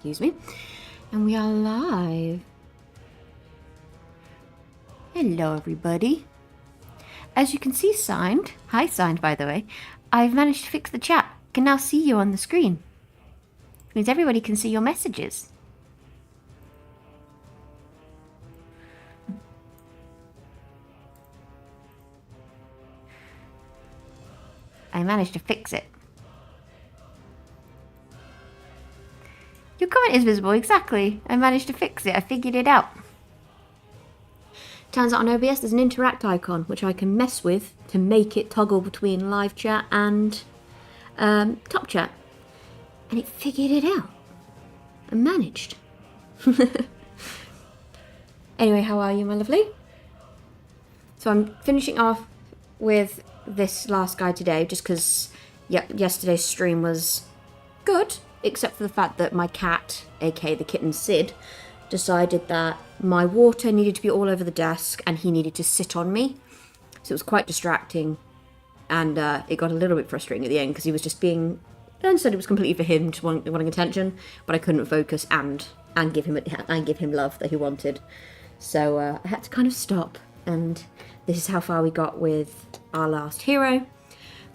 Excuse me. And we are live. Hello, everybody. As you can see signed, hi signed by the way, I've managed to fix the chat. I can now see you on the screen. It means everybody can see your messages. I managed to fix it. Your comment is visible, exactly. I managed to fix it. I figured it out. Turns out on OBS there's an interact icon which I can mess with to make it toggle between live chat and top chat. And it figured it out. I managed. Anyway, how are you, my lovely? So I'm finishing off with this last guide today just because yesterday's stream was good, except for the fact that my cat, aka the kitten Sid, decided that my water needed to be all over the desk and he needed to sit on me. So it was quite distracting, and it got a little bit frustrating at the end because he was just being, and said it was completely for him, just wanting attention, but I couldn't focus and give him love that he wanted. So I had to kind of stop, and this is how far we got with our last hero.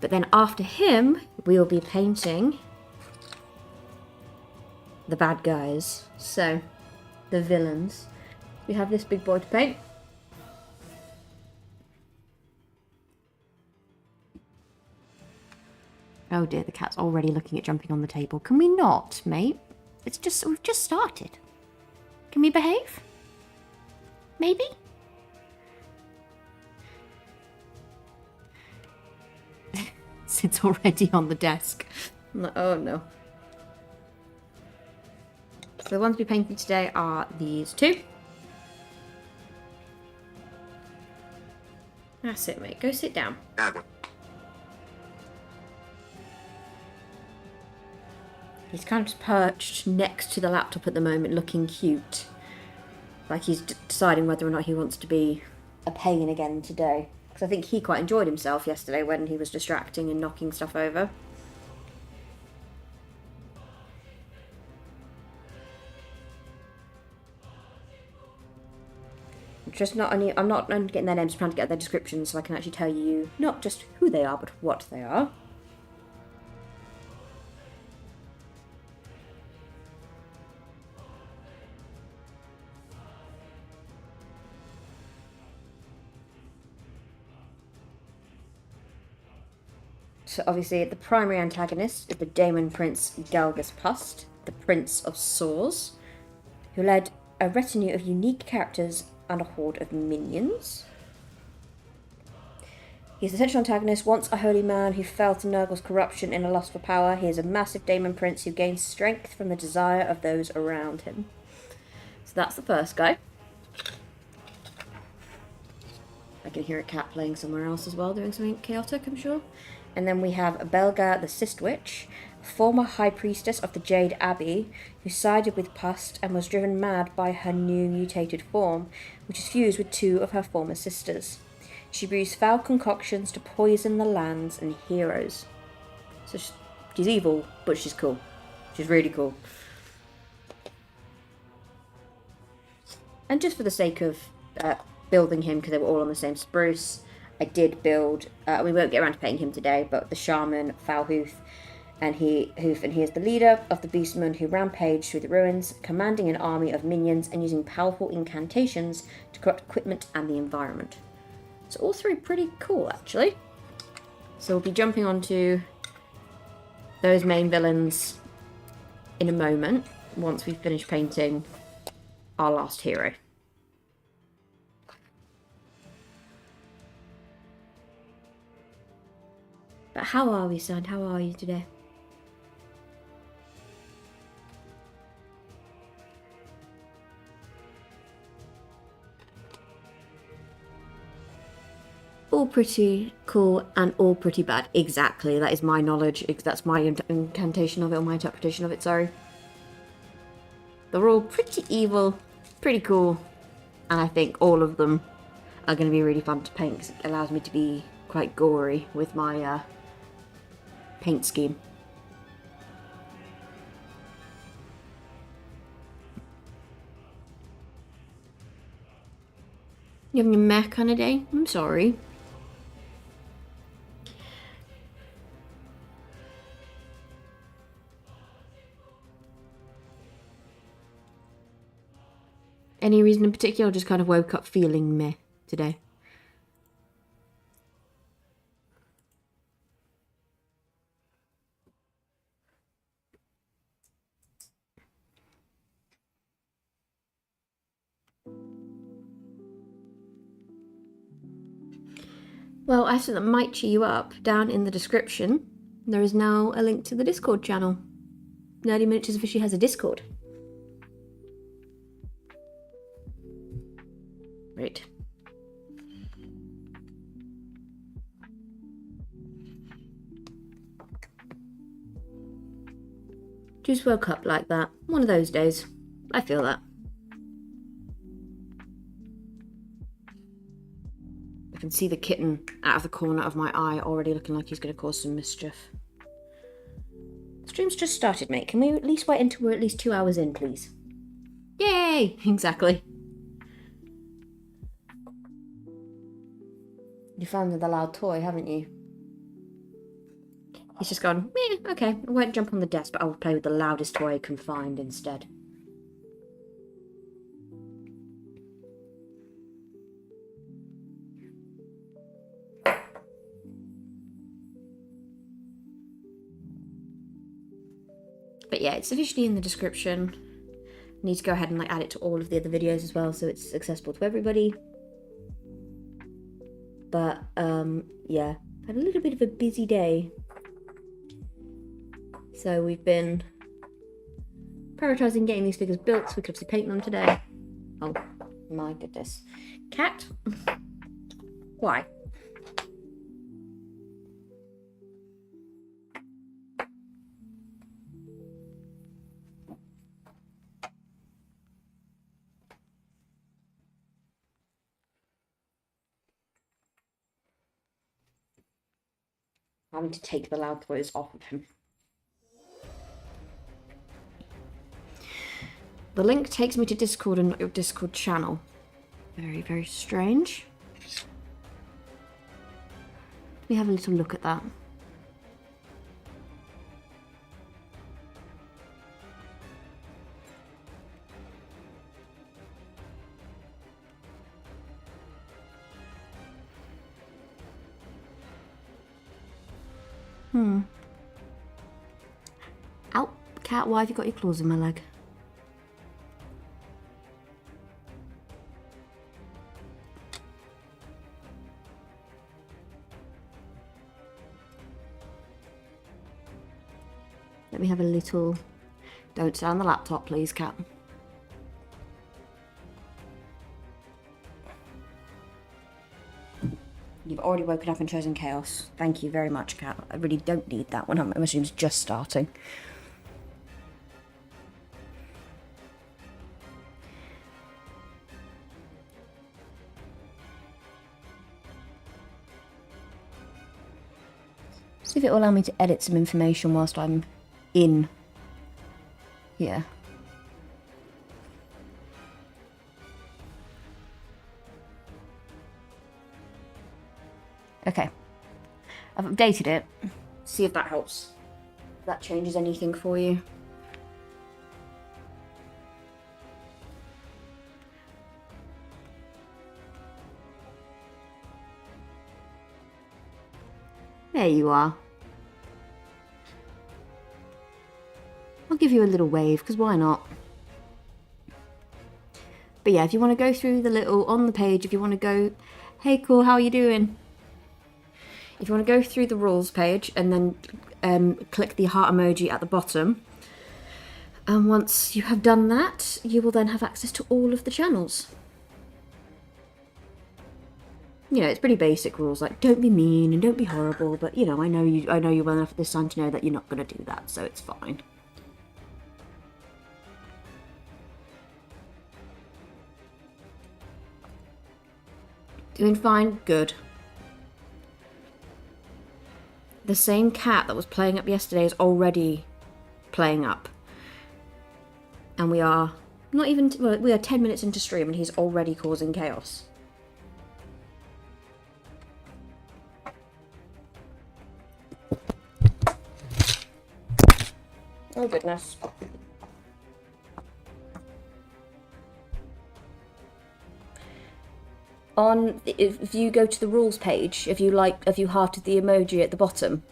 But then after him, we will be painting the bad guys. So, the villains. We have this big boy to paint. Oh dear, the cat's already looking at jumping on the table. Can we not, mate? We've just started. Can we behave? Maybe? It's already on the desk. I'm like, oh no. So the ones we painted today are these two. That's it, mate. Go sit down. He's kind of just perched next to the laptop at the moment, looking cute. Like he's deciding whether or not he wants to be a pain again today. Because I think he quite enjoyed himself yesterday when he was distracting and knocking stuff over. I'm not only getting their names, I'm trying to get their descriptions so I can actually tell you not just who they are, but what they are. So obviously the primary antagonist is the Daemon Prince Gelgus Pust, the Prince of Swords, who led a retinue of unique characters and a horde of minions. He's the central antagonist, once a holy man who fell to Nurgle's corruption in a lust for power. He is a massive Daemon Prince who gains strength from the desire of those around him. So that's the first guy. I can hear a cat playing somewhere else as well, doing something chaotic, I'm sure. And then we have Belga the Cystwitch, former High Priestess of the Jade Abbey, who sided with Pust and was driven mad by her new mutated form, which is fused with two of her former sisters. She brews foul concoctions to poison the lands and heroes. So she's evil, but she's cool. She's really cool. And just for the sake of building him, because they were all on the same spruce, I did build, we won't get around to painting him today, but the shaman, Falhoof, and he is the leader of the beastmen who rampage through the ruins, commanding an army of minions and using powerful incantations to corrupt equipment and the environment. So all three pretty cool, actually. So we'll be jumping onto those main villains in a moment, once we've finished painting our last hero. But how are we, son? How are you today? All pretty cool and all pretty bad. Exactly, that is my knowledge. That's my incantation of it, or my interpretation of it, sorry. They're all pretty evil, pretty cool, and I think all of them are going to be really fun to paint because it allows me to be quite gory with my paint scheme. You having a meh kind of day? I'm sorry. Any reason in particular? I just kind of woke up feeling meh today. Well, I said that might cheer you up. Down in the description, there is now a link to the Discord channel. Nerdy Miniatures officially has a Discord. Right. Just woke up like that. One of those days. I feel that. I can see the kitten out of the corner of my eye already looking like he's going to cause some mischief. The stream's just started, mate. Can we at least wait until we're at least 2 hours in, please? Yay! Exactly. You found the loud toy, haven't you? He's just gone, meh, okay, I won't jump on the desk, but I'll play with the loudest toy I can find instead. But yeah, it's officially in the description. I need to go ahead and add it to all of the other videos as well, so it's accessible to everybody. But yeah, had a little bit of a busy day. So we've been prioritising getting these figures built so we could obviously paint them today. Oh my goodness. Cat? Why? Having to take the loud toys off of him. The link takes me to Discord and not your Discord channel. Very, very strange. Let me have a little look at that. Ow, cat, why have you got your claws in my leg? Let me have a little... Don't stay on the laptop, please, cat. You've already woken up and chosen chaos. Thank you very much, cat. I really don't need that when my stream's just starting. See if it will allow me to edit some information whilst I'm in here. Okay, I've updated it. See if that helps. If that changes anything for you. There you are. I'll give you a little wave, because why not? But yeah, if you want to go through the little, on the page, if you want to go, hey cool, how are you doing? If you want to go through the rules page and then click the heart emoji at the bottom, and once you have done that, you will then have access to all of the channels. You know, it's pretty basic rules, like don't be mean and don't be horrible, but you know, I know you well enough at this time to know that you're not going to do that, so it's fine. Doing fine? Good. The same cat that was playing up yesterday is already playing up. And we are not even, well, we are 10 minutes into stream and he's already causing chaos. Oh goodness. If you go to the rules page, have you hearted the emoji at the bottom?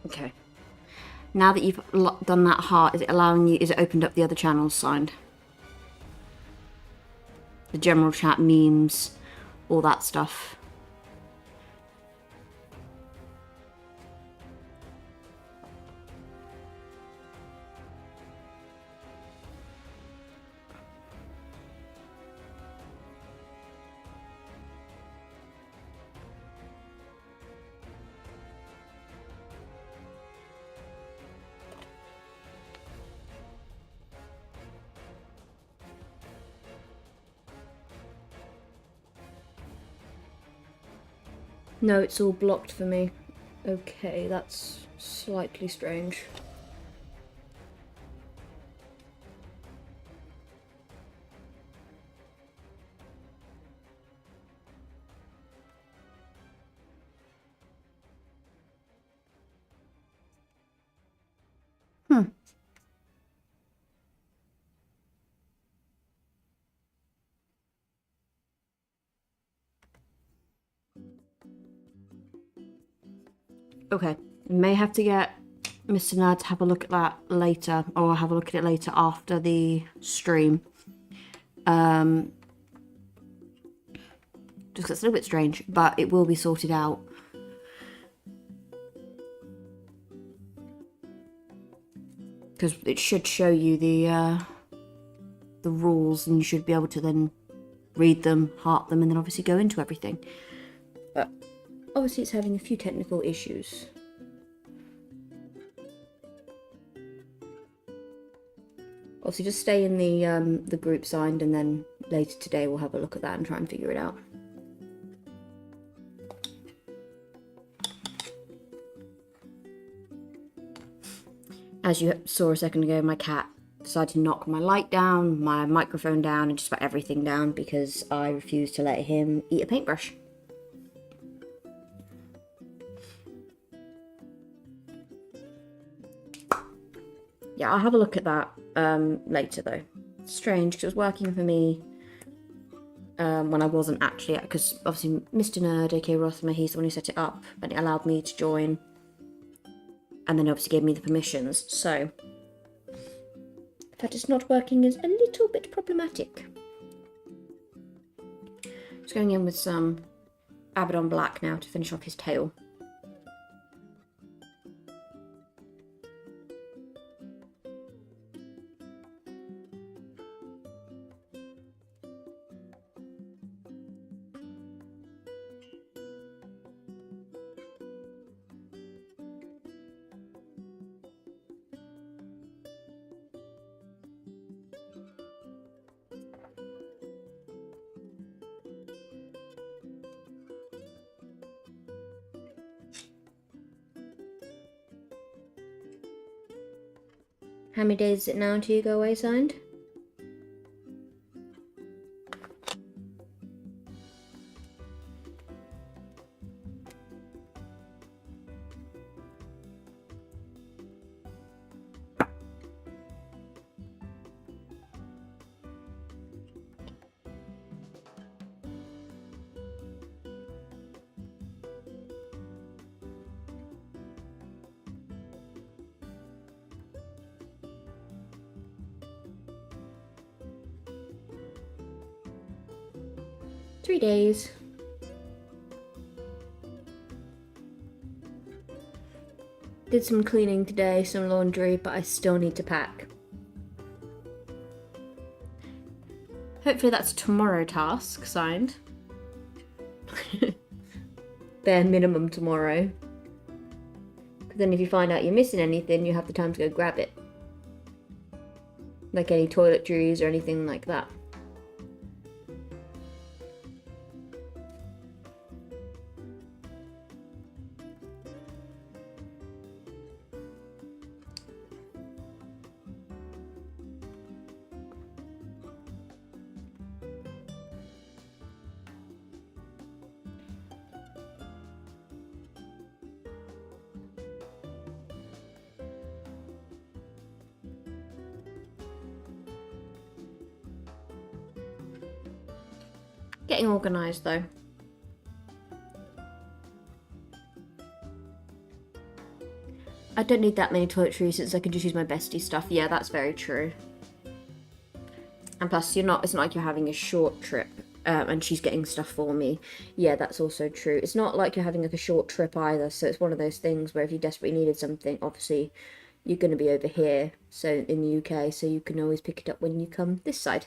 Okay. Now that you've done that heart, is it opened up the other channels signed? The general chat, memes, all that stuff. No, it's all blocked for me. Okay, that's slightly strange. Okay, may have to get Mr. Nerd to have a look at that later, or I'll have a look at it later after the stream. Just 'cause it's a little bit strange, but it will be sorted out. Because it should show you the rules, and you should be able to then read them, heart them, and then obviously go into everything. But obviously it's having a few technical issues. Obviously just stay in the group signed, and then later today we'll have a look at that and try and figure it out. As you saw a second ago, my cat decided to knock my light down, my microphone down, and just about everything down because I refused to let him eat a paintbrush. Yeah, I'll have a look at that later though. It's strange because it was working for me when I wasn't actually, because obviously Mr. Nerd, aka Rothmer, he's the one who set it up, and it allowed me to join, and then obviously gave me the permissions. So the fact it's not working is a little bit problematic. Just going in with some Abaddon Black now to finish off his tail. How many days is it now until you go away signed? Three days. Did some cleaning today, some laundry, but I still need to pack. Hopefully that's a tomorrow task signed. Bare minimum tomorrow. Because then if you find out you're missing anything, you have the time to go grab it. Like any toiletries or anything like that. Getting organised though. I don't need that many toiletries since I can just use my bestie stuff. Yeah, that's very true. And plus, it's not like you're having a short trip and she's getting stuff for me. Yeah, that's also true. It's not like you're having like a short trip either, so it's one of those things where if you desperately needed something, obviously you're going to be over here, so in the UK, so you can always pick it up when you come this side.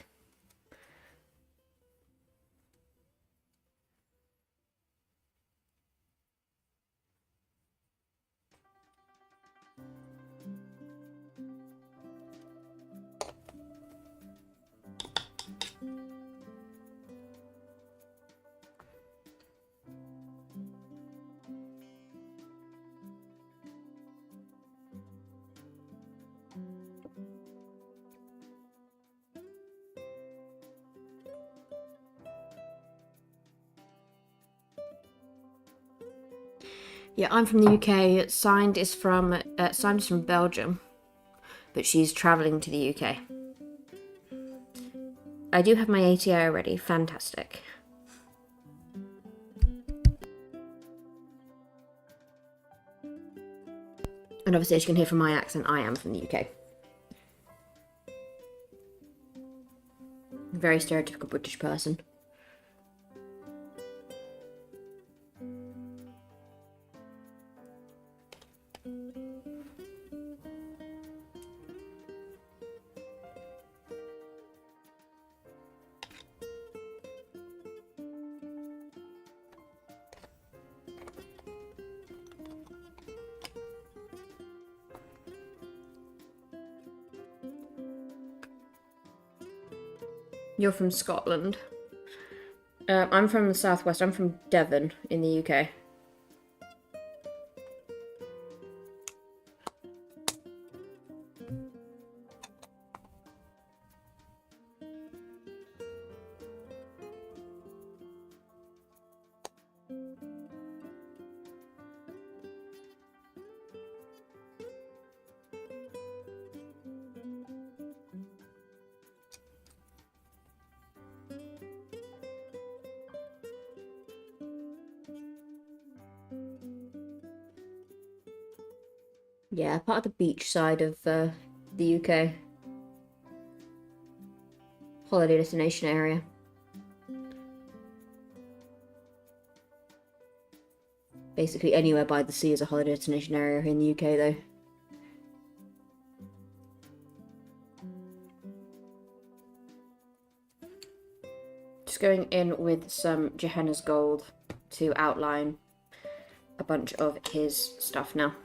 Yeah, I'm from the UK. Signed is from Belgium, but she's travelling to the UK. I do have my ATI already. Fantastic. And obviously, as you can hear from my accent, I am from the UK. Very stereotypical British person. You're from Scotland. I'm from the southwest. I'm from Devon in the UK. Yeah, part of the beach side of the UK. Holiday destination area. Basically anywhere by the sea is a holiday destination area in the UK though. Just going in with some Gehenna's Gold to outline a bunch of his stuff now.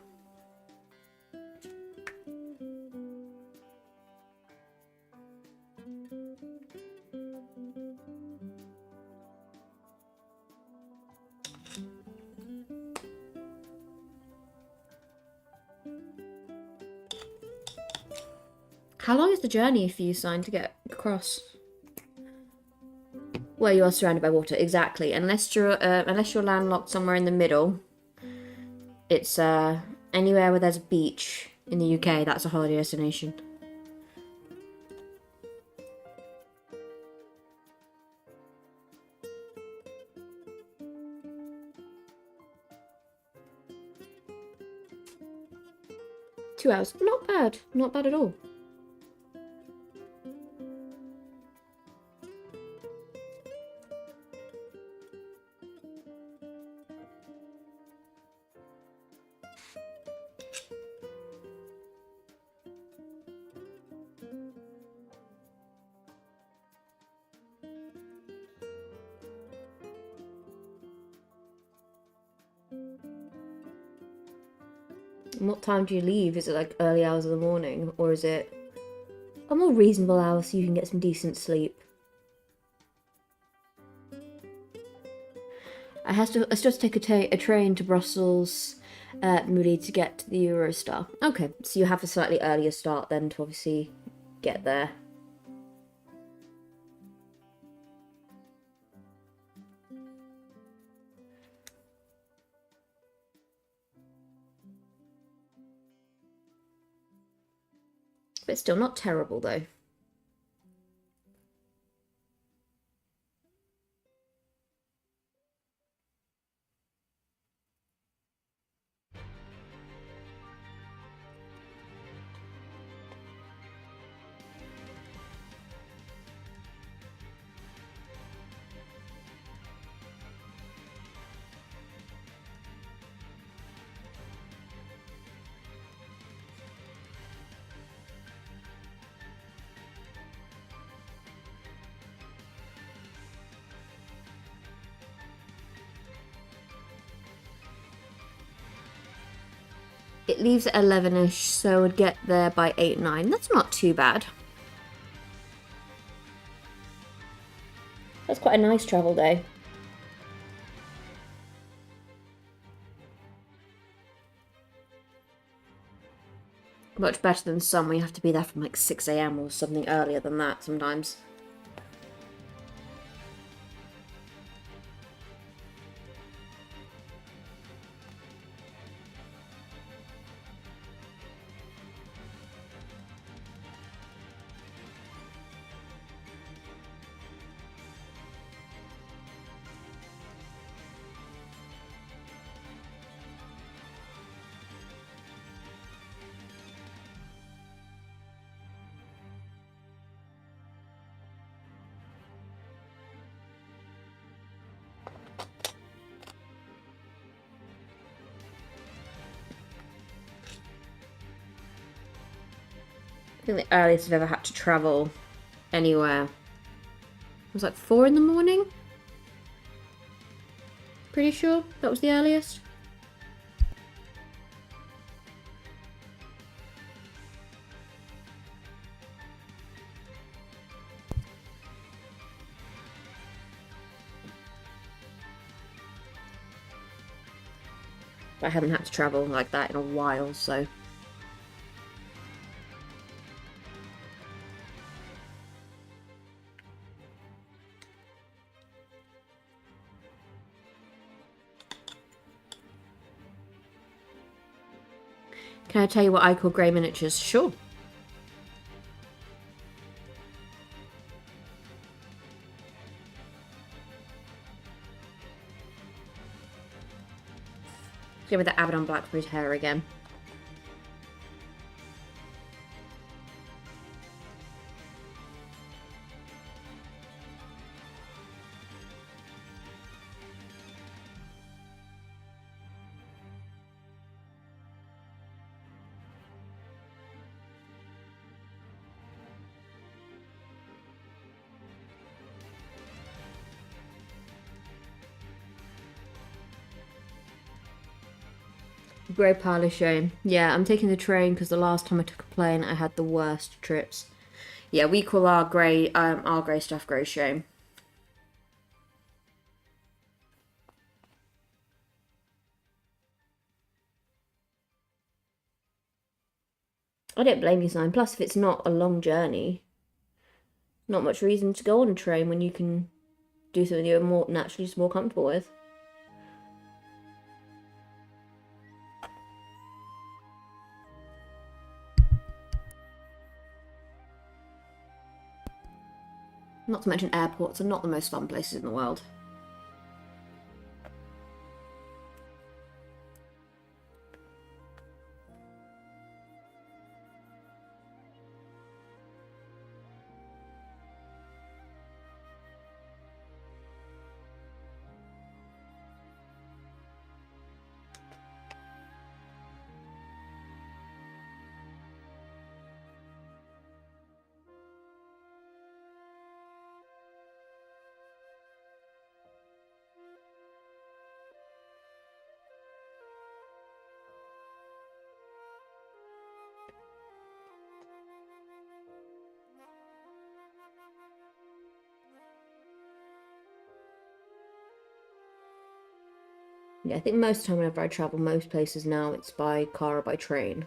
How long is the journey for you, Sign, to get across? Well, you are surrounded by water, exactly. Unless you're landlocked somewhere in the middle, it's anywhere where there's a beach in the UK. That's a holiday destination. Two hours, not bad, not bad at all. And what time do you leave? Is it like early hours of the morning, or is it a more reasonable hour so you can get some decent sleep? I have to take a train to Brussels, Moody, to get to the Eurostar. Okay, so you have a slightly earlier start then to obviously get there. But still not terrible though. It leaves at 11ish, so I'd get there by 8, 9. That's not too bad. That's quite a nice travel day. Much better than some where you have to be there from like 6 AM or something earlier than that sometimes. I think the earliest I've ever had to travel anywhere was like 4 in the morning. Pretty sure that was the earliest. But I haven't had to travel like that in a while, so... Can I tell you what I call grey miniatures? Sure. Let's go with the Abaddon Blackberry's hair again. Grey pile of shame. Yeah, I'm taking the train because the last time I took a plane I had the worst trips. Yeah, we call our grey stuff grey shame. I don't blame you, Simon. Plus, if it's not a long journey, not much reason to go on a train when you can do something you're more naturally just more comfortable with. Not to mention airports are not the most fun places in the world. Yeah, I think most of the time whenever I travel most places now, it's by car or by train.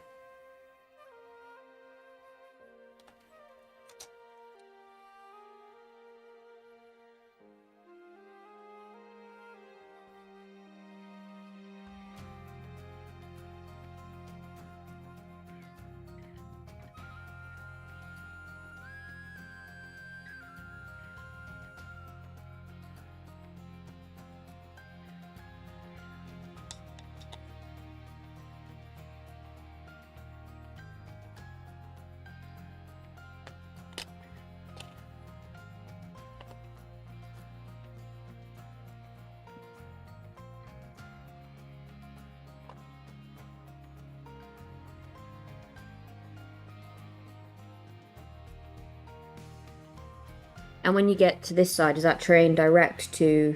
And when you get to this side, is that train direct to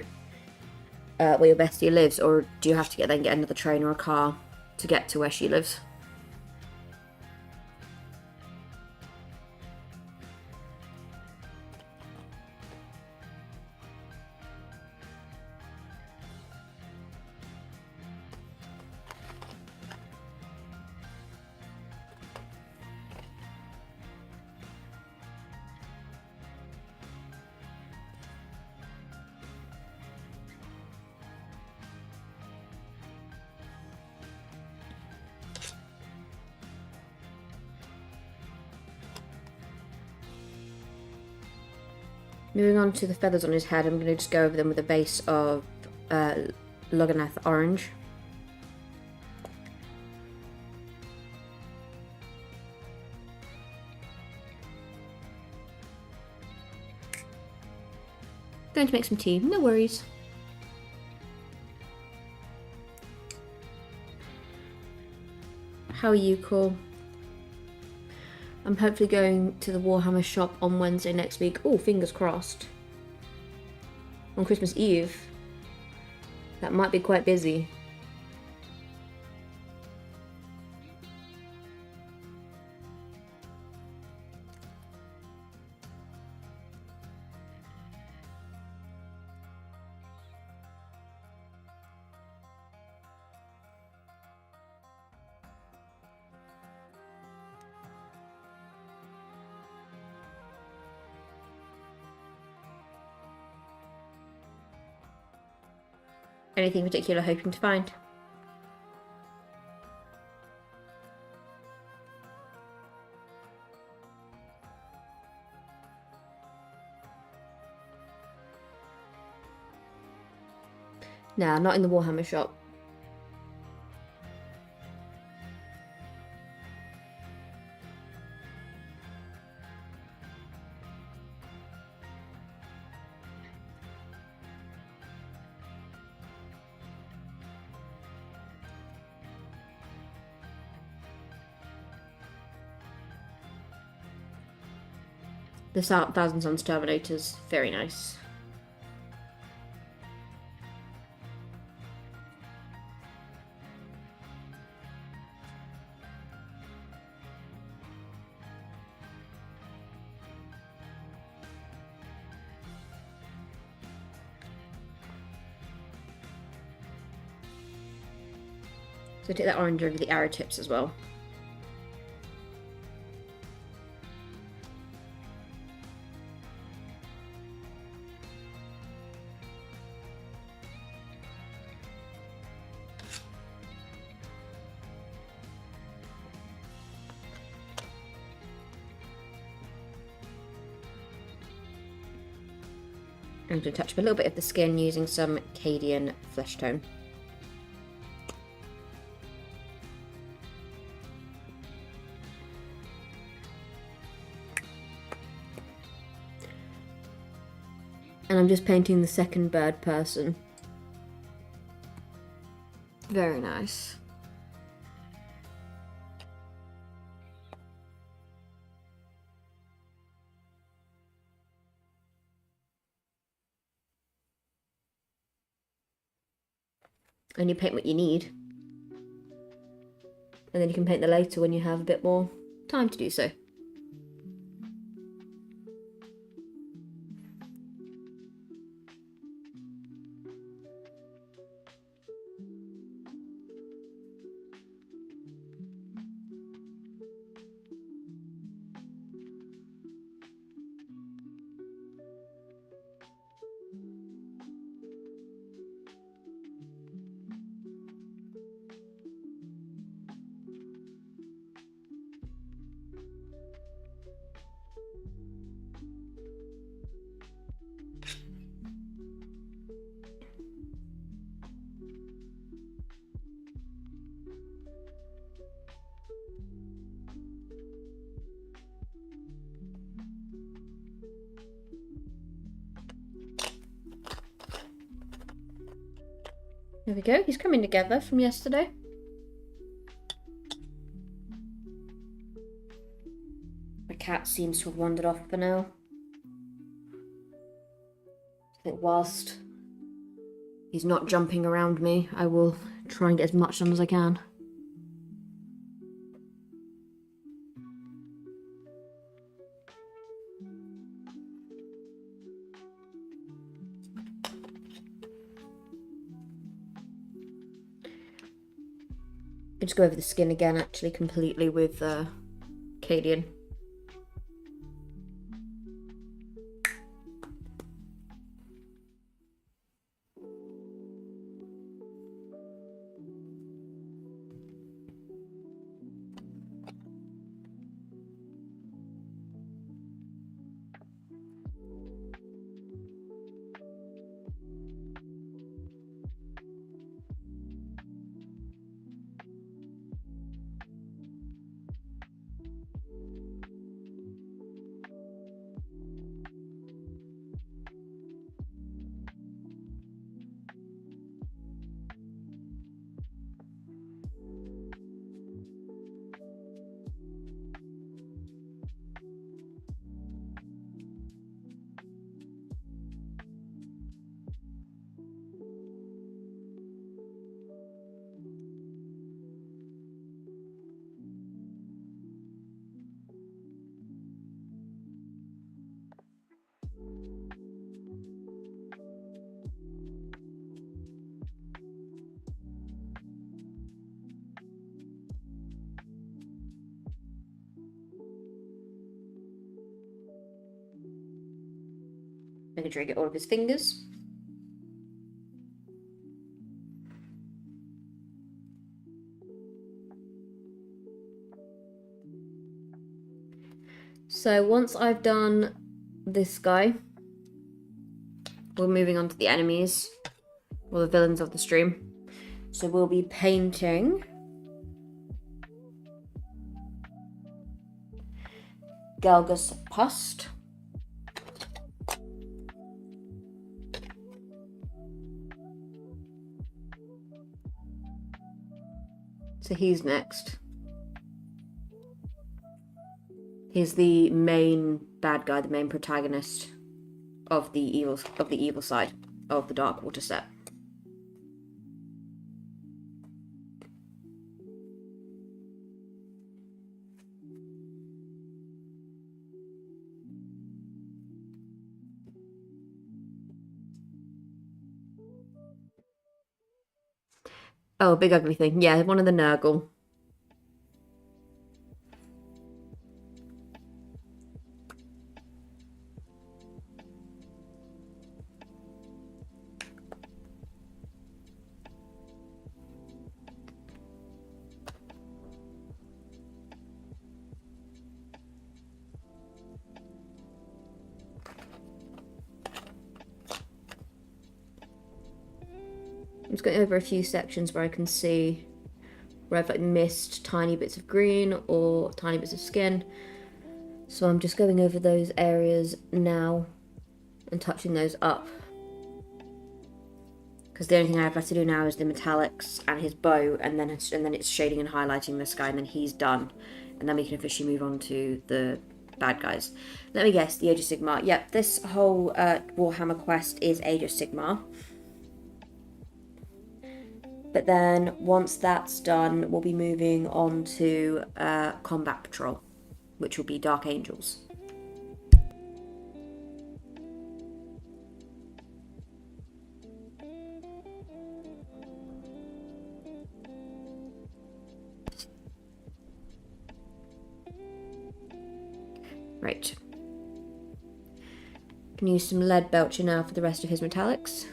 where your bestie lives, or do you have to get another train or a car to get to where she lives? Moving on to the feathers on his head, I'm going to just go over them with a base of Loganath Orange. Going to make some tea, no worries. How are you, Cole? I'm hopefully going to the Warhammer shop on Wednesday next week. Oh, fingers crossed. On Christmas Eve. That might be quite busy. Anything particular hoping to find? Nah, not in the Warhammer shop. The Thousand Suns Terminators, very nice. So take that orange over the arrow tips as well. I'm going to touch up a little bit of the skin using some Cadian flesh tone. And I'm just painting the second bird person. Very nice. And you paint what you need. And then you can paint the later when you have a bit more time to do so. There we go, he's coming together from yesterday. My cat seems to have wandered off for now. I think whilst he's not jumping around me, I will try and get as much done as I can. I just go over the skin again, actually, completely with Cadian. Making sure I get all of his fingers. So once I've done this guy, we're moving on to the enemies, or the villains of the stream. So we'll be painting Gelga's Pust. So he's next. He's the main bad guy, the main protagonist of the evil side of the Darkwater set. Oh, big ugly thing. Yeah, one of the Nurgle. I'm just going over a few sections where I can see where I've like missed tiny bits of green or tiny bits of skin. So I'm just going over those areas now and touching those up. Because the only thing I have left to do now is the metallics and his bow, and then it's shading and highlighting this guy, and then he's done. And then we can officially move on to the bad guys. Let me guess, the Age of Sigmar. Yep, this whole Warhammer quest is Age of Sigmar. But then once that's done, we'll be moving on to Combat Patrol, which will be Dark Angels. Right. Can use some lead belcher now for the rest of his metallics.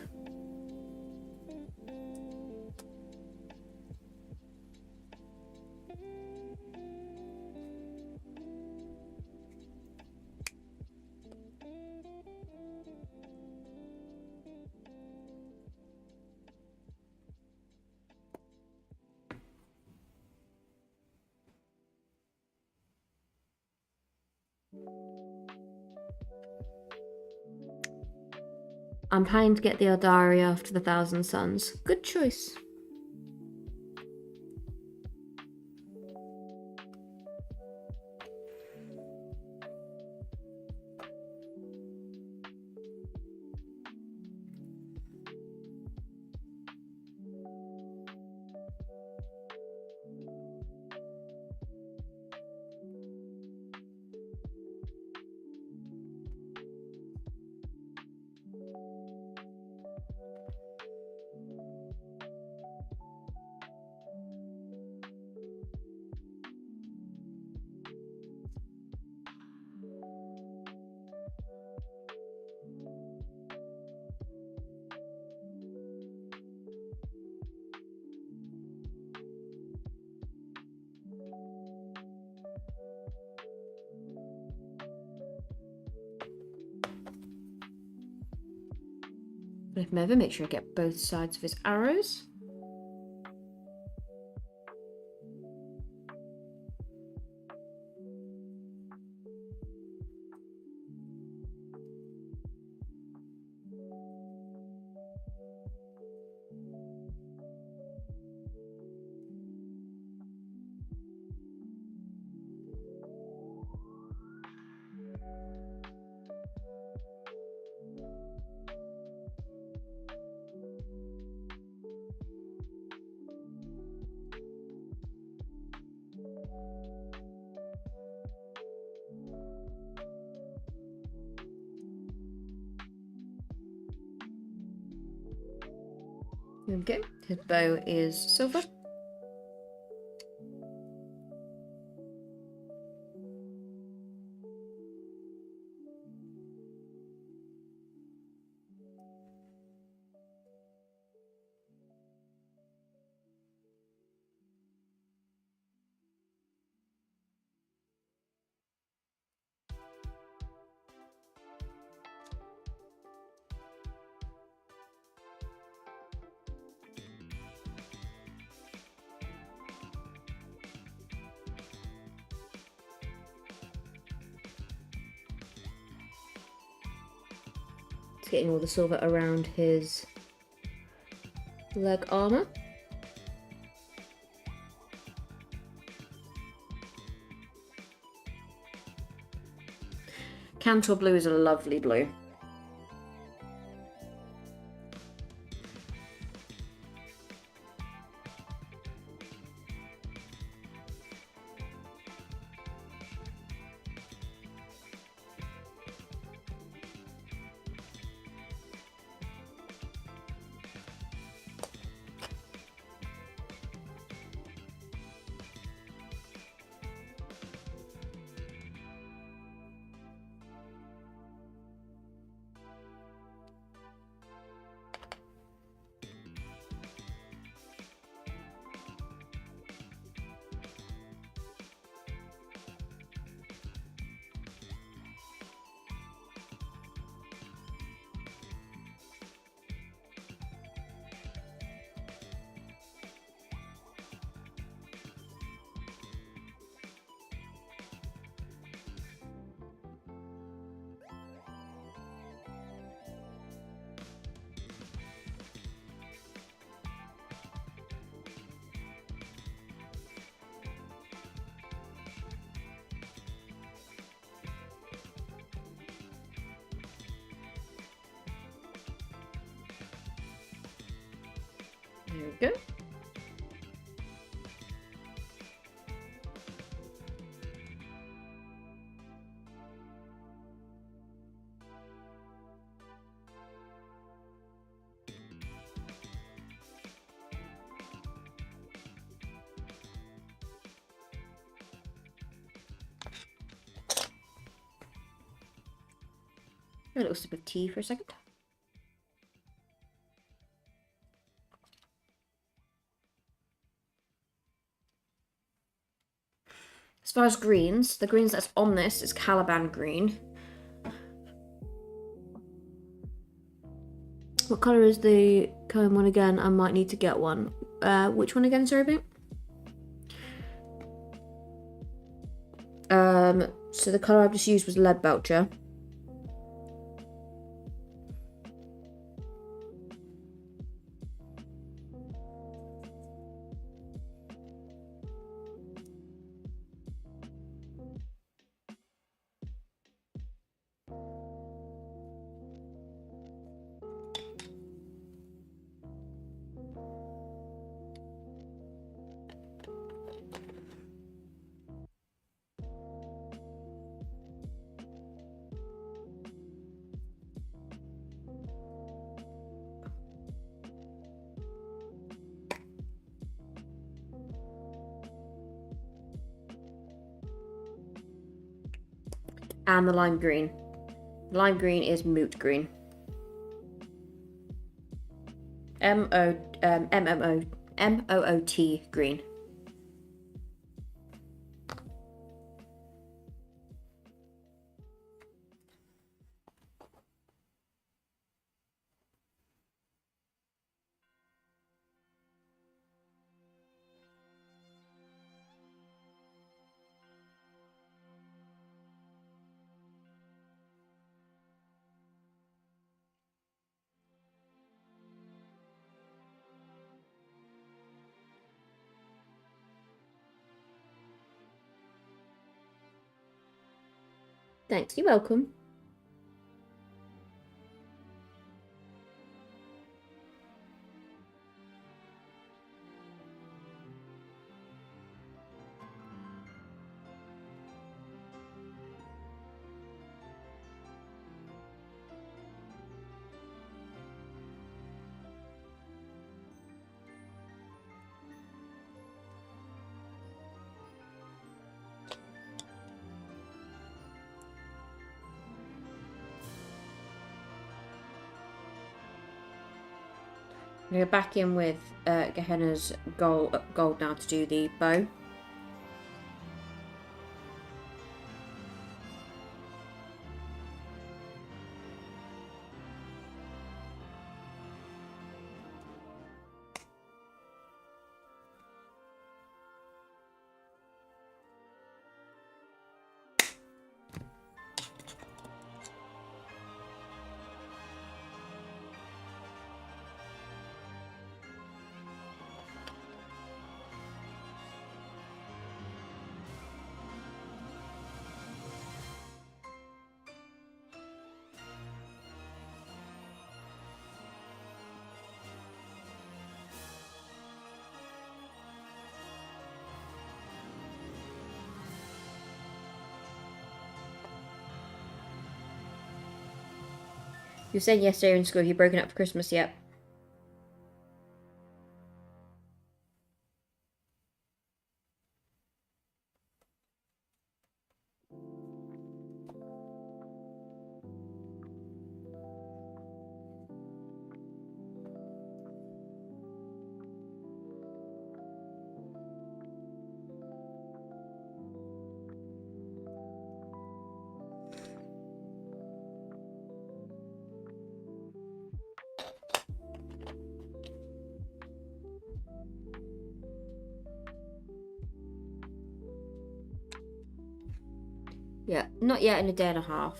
I'm planning to get the Eldari after the Thousand Suns. Good choice. If I'm ever, make sure I get both sides of his arrows. There we go. His bow is silver. It's getting all the silver around his leg armour. Cantor blue is a lovely blue. There we go. A little sip of tea for a second. As far as greens, the greens that's on this is Caliban green. What colour is the current one again? I might need to get one. Which one again, sorry, babe? So the colour I've just used was Lead Belcher. And the lime green. Lime green is moot green. MOOT green. Thanks, you're welcome. We're back in with Gehenna's gold now to do the bow. You were saying yesterday in school, have you broken up for Christmas yet? Yeah, not yet in a day and a half.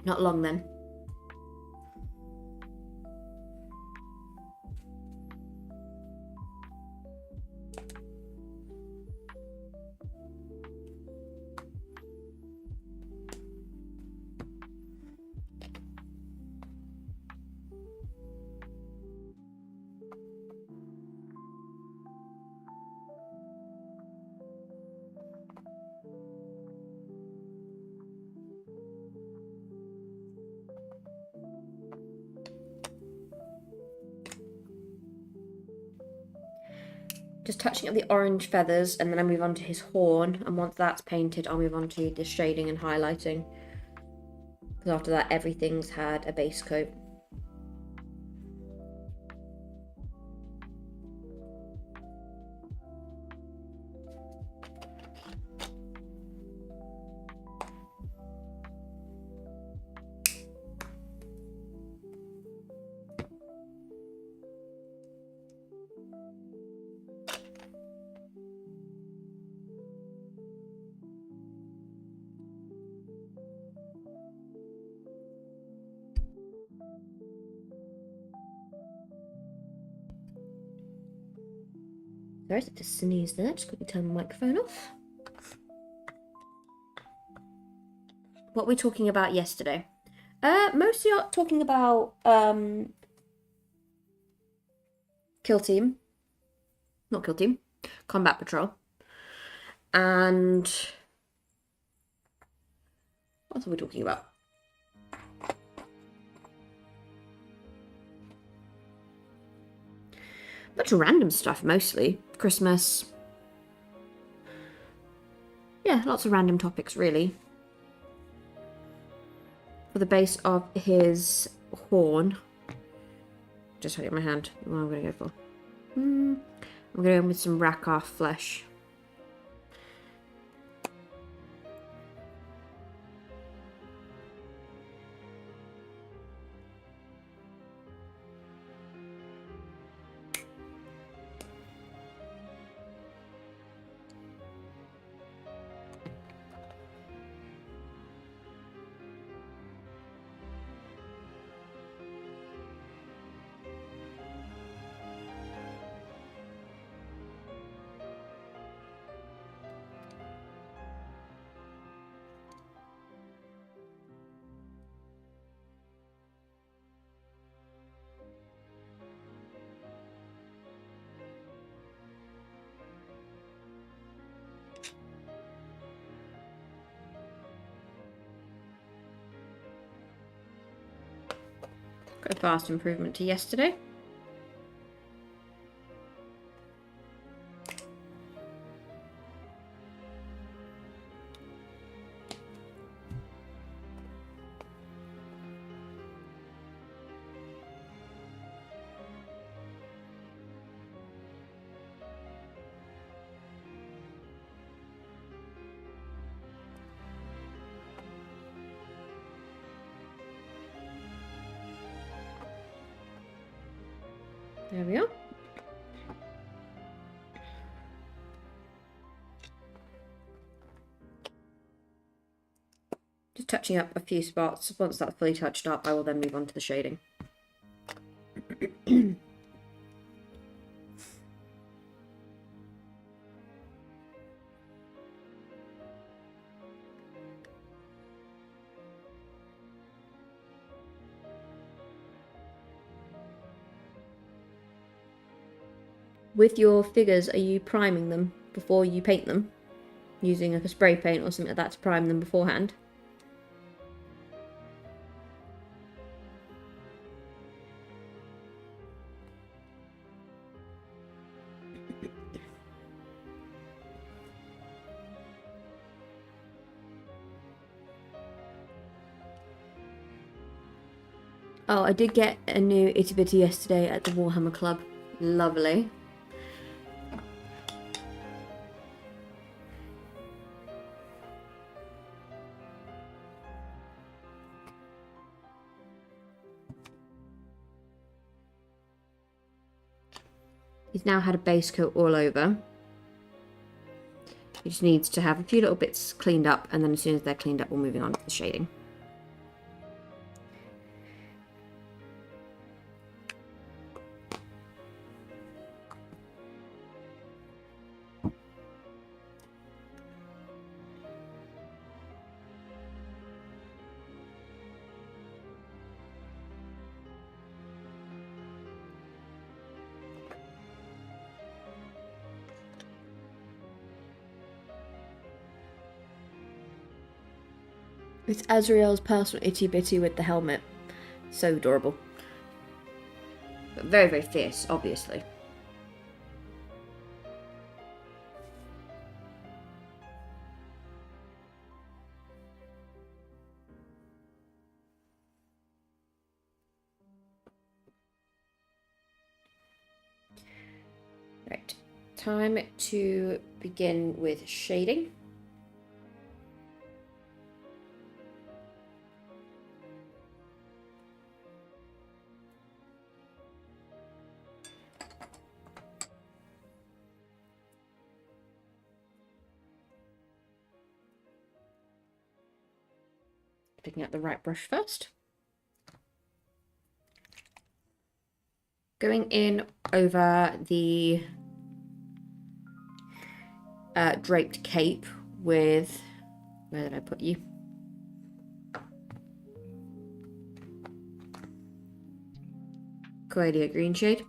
Not long then. Just touching up the orange feathers, and then I move on to his horn, and once that's painted, I'll move on to the shading and highlighting. Because after that, everything's had a base coat. Sorry, I just sneezed there. Just quickly turn the microphone off. What were we talking about yesterday? Mostly talking about Kill Team. Not Kill Team. Combat Patrol. And what else are we talking about? Bunch of random stuff, mostly. Christmas. Yeah, lots of random topics, really. For the base of his horn. Just holding my hand. What am I going to go for? I'm going to go with some rack-off flesh. Got a vast improvement to yesterday. There we are. Just touching up a few spots. Once that's fully touched up, I will then move on to the shading. With your figures, are you priming them before you paint them? Using like a spray paint or something like that to prime them beforehand? Oh, I did get a new Itty Bitty yesterday at the Warhammer Club. Lovely. He's now had a base coat all over. He just needs to have a few little bits cleaned up, and then as soon as they're cleaned up, we're moving on to the shading. It's Azrael's personal Itty Bitty with the helmet. So adorable. But very, very fierce, obviously. Right, time to begin with shading. Picking up the right brush first. Going in over the draped cape with, where did I put you? Coelia green shade.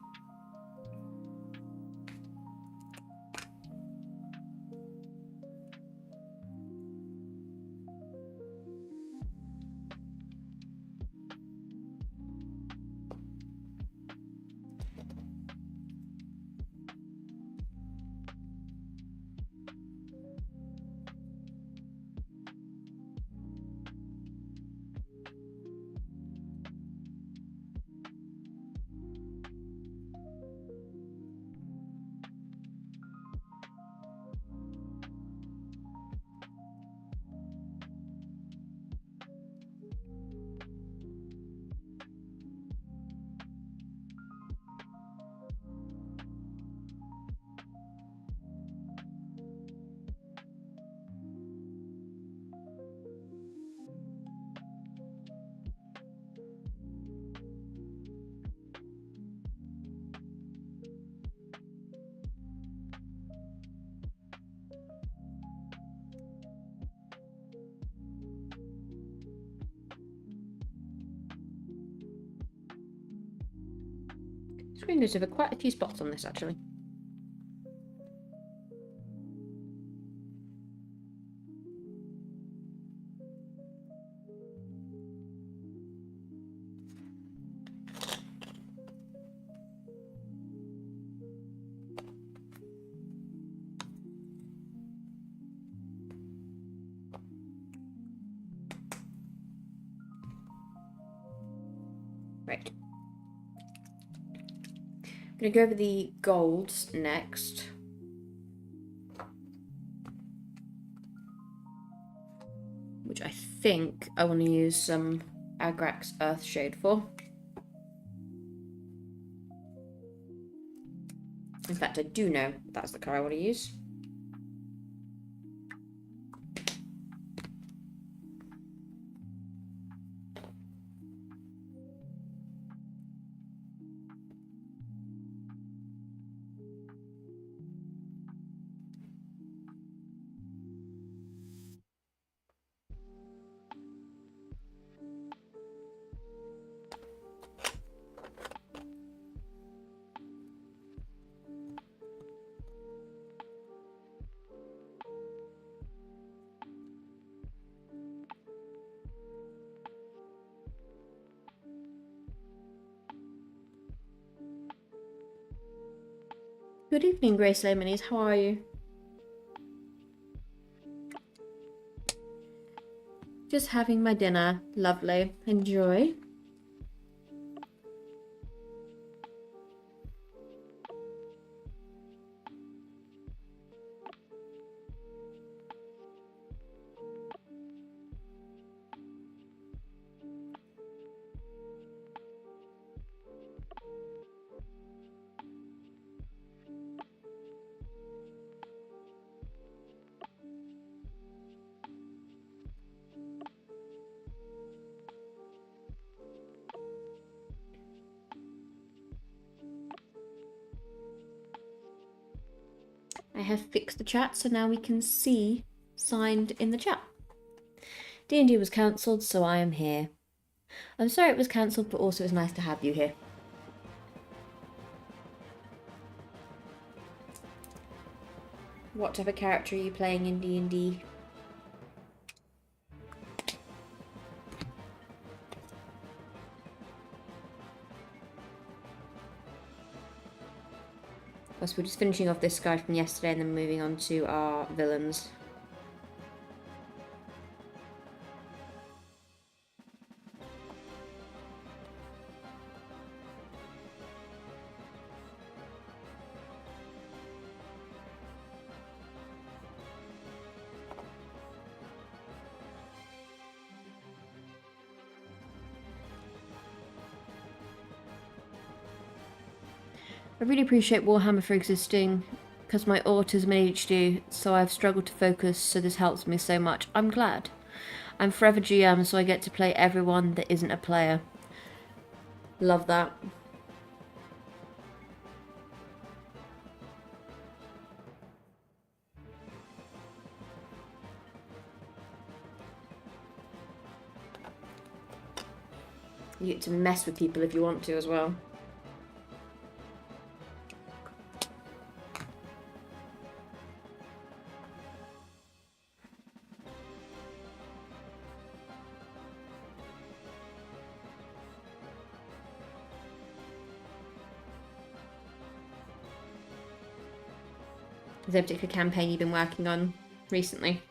Screen goes over quite a few spots on this actually. Right. I'm going to go over the golds next. Which I think I want to use some Agrax Earthshade for. In fact, I do know that's the colour I want to use. Good evening, Grace Minis. How are you? Just having my dinner. Lovely. Enjoy. I have fixed the chat, so now we can see signed in the chat. D&D was cancelled, so I am here. I'm sorry it was cancelled, but also it's nice to have you here. What type of character are you playing in D&D? So we're just finishing off this guy from yesterday and then moving on to our villains. I really appreciate Warhammer for existing, because my autism and ADHD, so I've struggled to focus, so this helps me so much. I'm glad. I'm forever GM, so I get to play everyone that isn't a player. Love that. You get to mess with people if you want to as well. Is there a particular campaign you've been working on recently?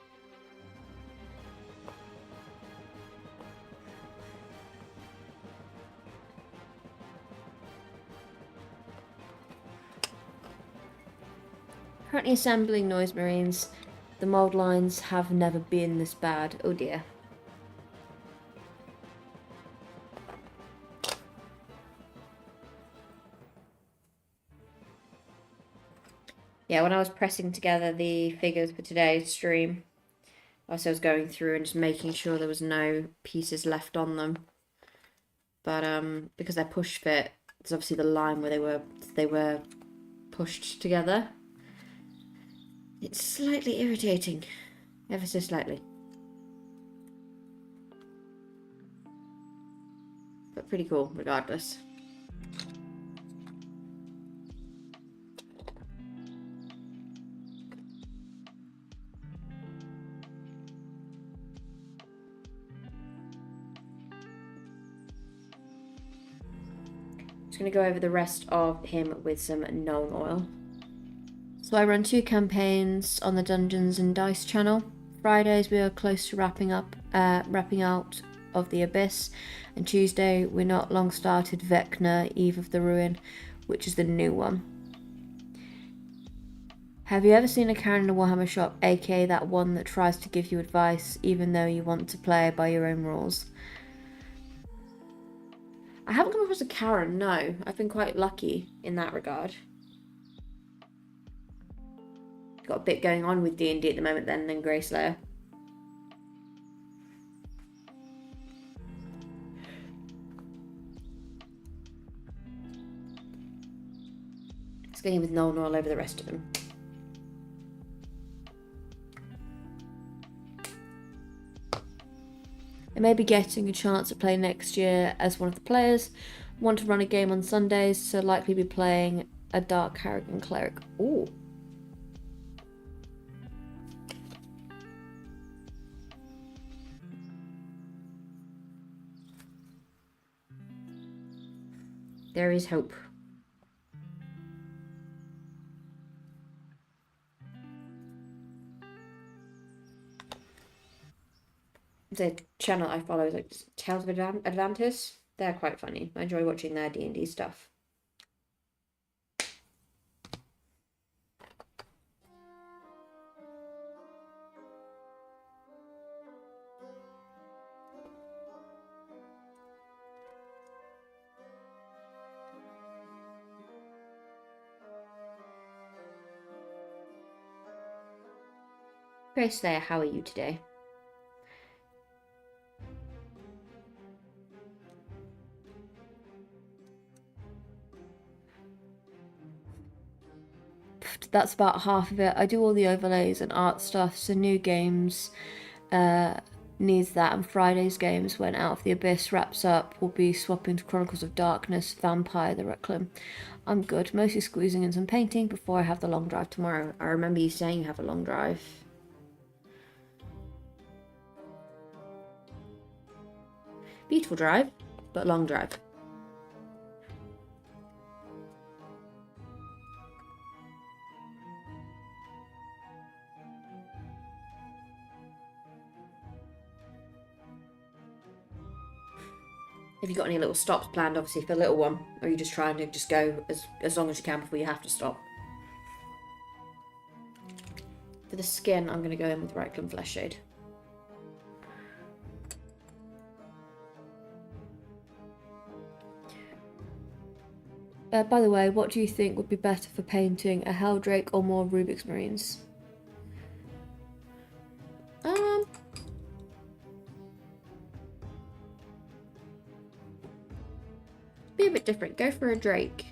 Currently assembling Noise Marines. The mold lines have never been this bad. Oh dear. Yeah, when I was pressing together the figures for today's stream, also I was going through and just making sure there was no pieces left on them. But because they're push fit, there's obviously the line where they were pushed together. It's slightly irritating, ever so slightly. But pretty cool, regardless. Just going to go over the rest of him with some gnome oil. So I run 2 campaigns on the Dungeons and Dice channel. Fridays we are close to wrapping out of the Abyss, and Tuesday we're not long started Vecna, Eve of the Ruin, which is the new one. Have you ever seen a Karen in a Warhammer shop, aka that one that tries to give you advice even though you want to play by your own rules? I haven't come across a Karen, no. I've been quite lucky in that regard. Got a bit going on with D&D at the moment then, and Greyslayer. Let's get in with Nolan all over the rest of them. I may be getting a chance to play next year as one of the players. Want to run a game on Sundays, so likely be playing a Dark Harrigan Cleric. Ooh. There is hope. the channel I follow is like Tales of Atlantis. They're quite funny. I enjoy watching their D&D stuff. Grace there, how are you today? That's about half of it. I do all the overlays and art stuff, so new games needs that, and Friday's games, when Out of the Abyss wraps up, will be swapping to Chronicles of Darkness, Vampire the Reclam. I'm good, mostly squeezing in some painting before I have the long drive tomorrow. I remember you saying you have a long drive. Beautiful drive, but long drive. Have you got any little stops planned, obviously, for the little one? Or are you just trying to just go as long as you can before you have to stop? For the skin, I'm going to go in with Reclam Flesh Shade. By the way, what do you think would be better for painting, a Helldrake or more Rubik's Marines? Be a bit different. Go for a Drake.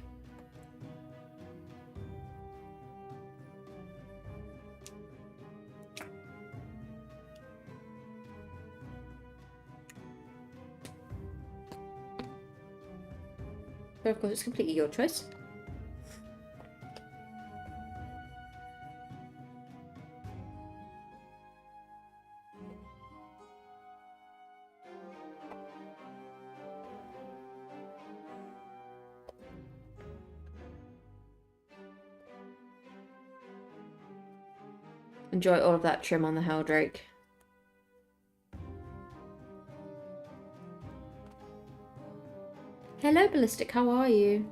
But of course, it's completely your choice. Enjoy all of that trim on the Helldrake. Hello, Ballistic. How are you?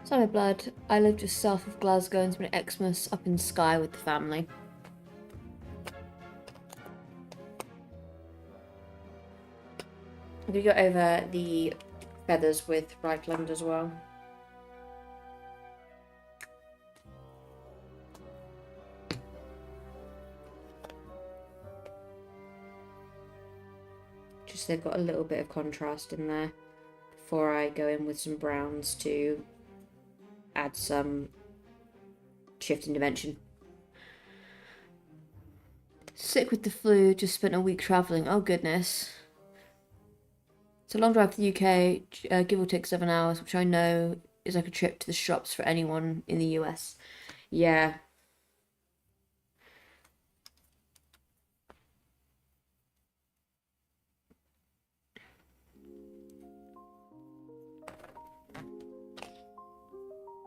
Sorry, blood. I live just south of Glasgow and spent Xmas up in Skye with the family. I'm going to go over the feathers with Reichland as well. Just so they've got a little bit of contrast in there before I go in with some browns to add some shift in dimension. Sick with the flu, just spent a week travelling. Oh goodness. It's a long drive to the UK, give or take 7 hours, which I know is like a trip to the shops for anyone in the US. Yeah.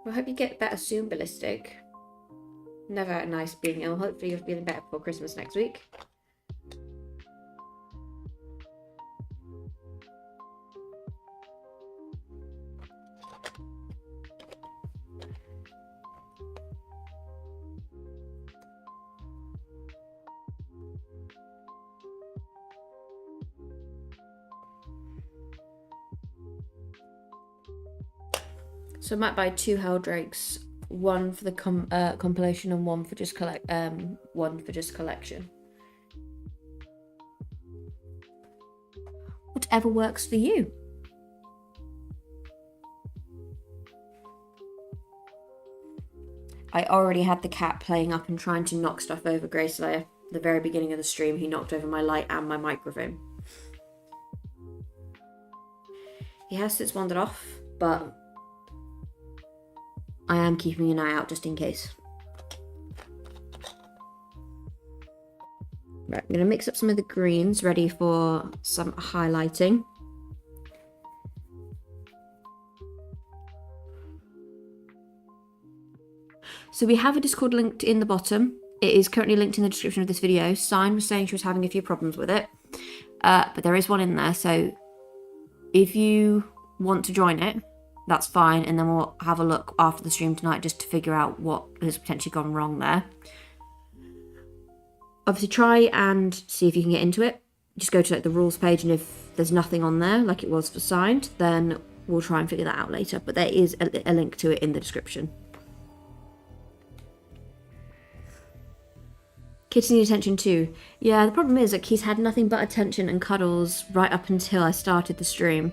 Well, I hope you get better soon, Ballistic. Never nice being ill. Hopefully you're feeling better before Christmas next week. So I might buy 2 Helldrakes, one for the compilation and one for just collection. Whatever works for you. I already had the cat playing up and trying to knock stuff over Greyslayer. At the very beginning of the stream, he knocked over my light and my microphone. He has since wandered off, but I am keeping an eye out just in case. Right, I'm going to mix up some of the greens, ready for some highlighting. So we have a Discord linked in the bottom. It is currently linked in the description of this video. Sign was saying she was having a few problems with it. But there is one in there, so if you want to join it, that's fine, and then we'll have a look after the stream tonight just to figure out what has potentially gone wrong there. Obviously try and see if you can get into it. Just go to like the rules page, and if there's nothing on there like it was for signed, then we'll try and figure that out later, but there is a link to it in the description. Kids need attention too. Yeah, the problem is that he's had nothing but attention and cuddles right up until I started the stream.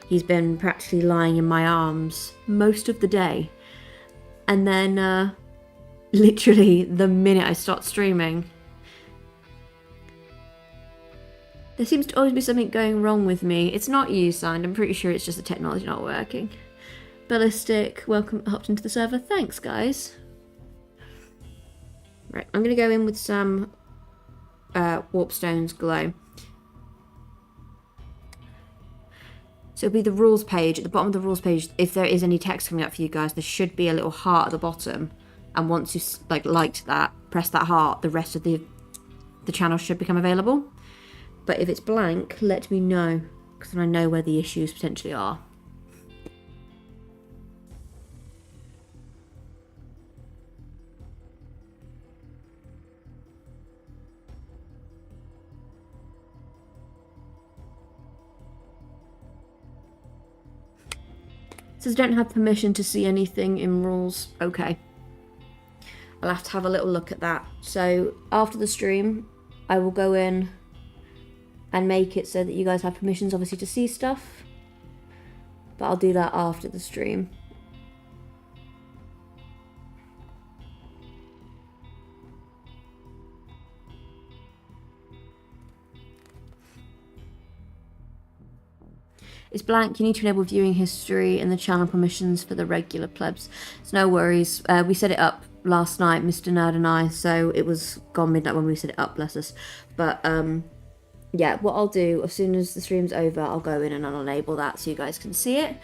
He's been practically lying in my arms most of the day. And then, literally, the minute I start streaming, there seems to always be something going wrong with me. It's not you, Signed. I'm pretty sure it's just the technology not working. Ballistic, welcome, hopped into the server. Thanks, guys. Right, I'm going to go in with some Warpstone's Glow. So it'll be the rules page. At the bottom of the rules page, if there is any text coming up for you guys, there should be a little heart at the bottom. And once you liked that, press that heart, the rest of the channel should become available. But if it's blank, let me know, because then I know where the issues potentially are. Says don't have permission to see anything in rules. Okay. I'll have to have a little look at that. So after the stream, I will go in and make it so that you guys have permissions, obviously, to see stuff. But I'll do that after the stream. It's blank. You need to enable viewing history and the channel permissions for the regular plebs. It's no worries. We set it up last night, Mr. Nerd and I, so it was gone midnight when we set it up, bless us. But yeah, what I'll do, as soon as the stream's over, I'll go in and I'll enable that so you guys can see it.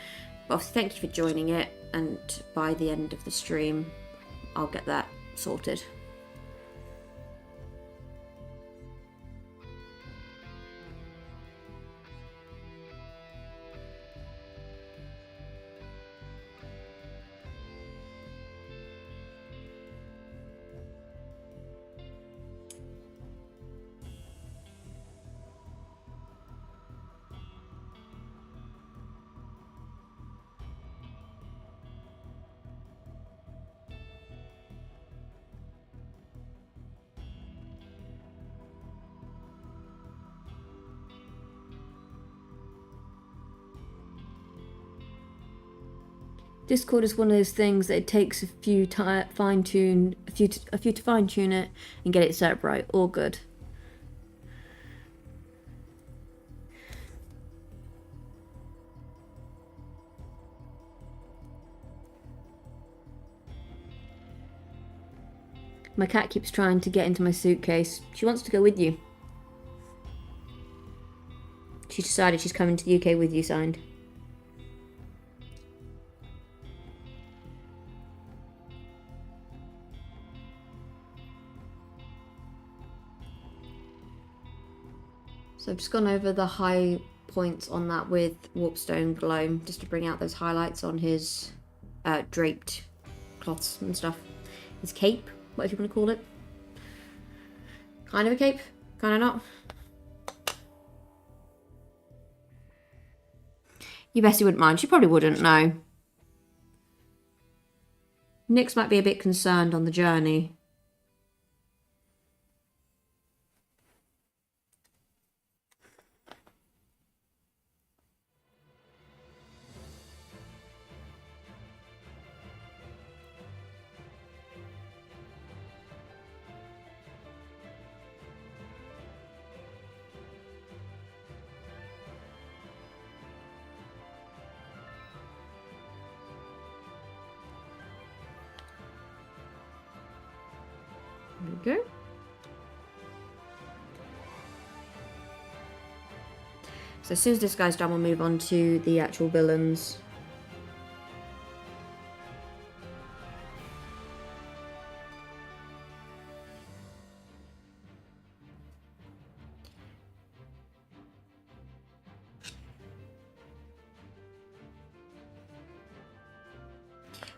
But obviously, thank you for joining it, and by the end of the stream, I'll get that sorted. Discord is one of those things that it takes a few to fine tune it and get it set up right. All good. My cat keeps trying to get into my suitcase. She wants to go with you. She's decided she's coming to the UK with you, Signed. So I've just gone over the high points on that with Warpstone Glow, just to bring out those highlights on his draped cloths and stuff. His cape, whatever you want to call it. Kind of a cape, kind of not. Your bestie wouldn't mind. She probably wouldn't, no. Nyx might be a bit concerned on the journey. There we go. So as soon as this guy's done, we'll move on to the actual villains.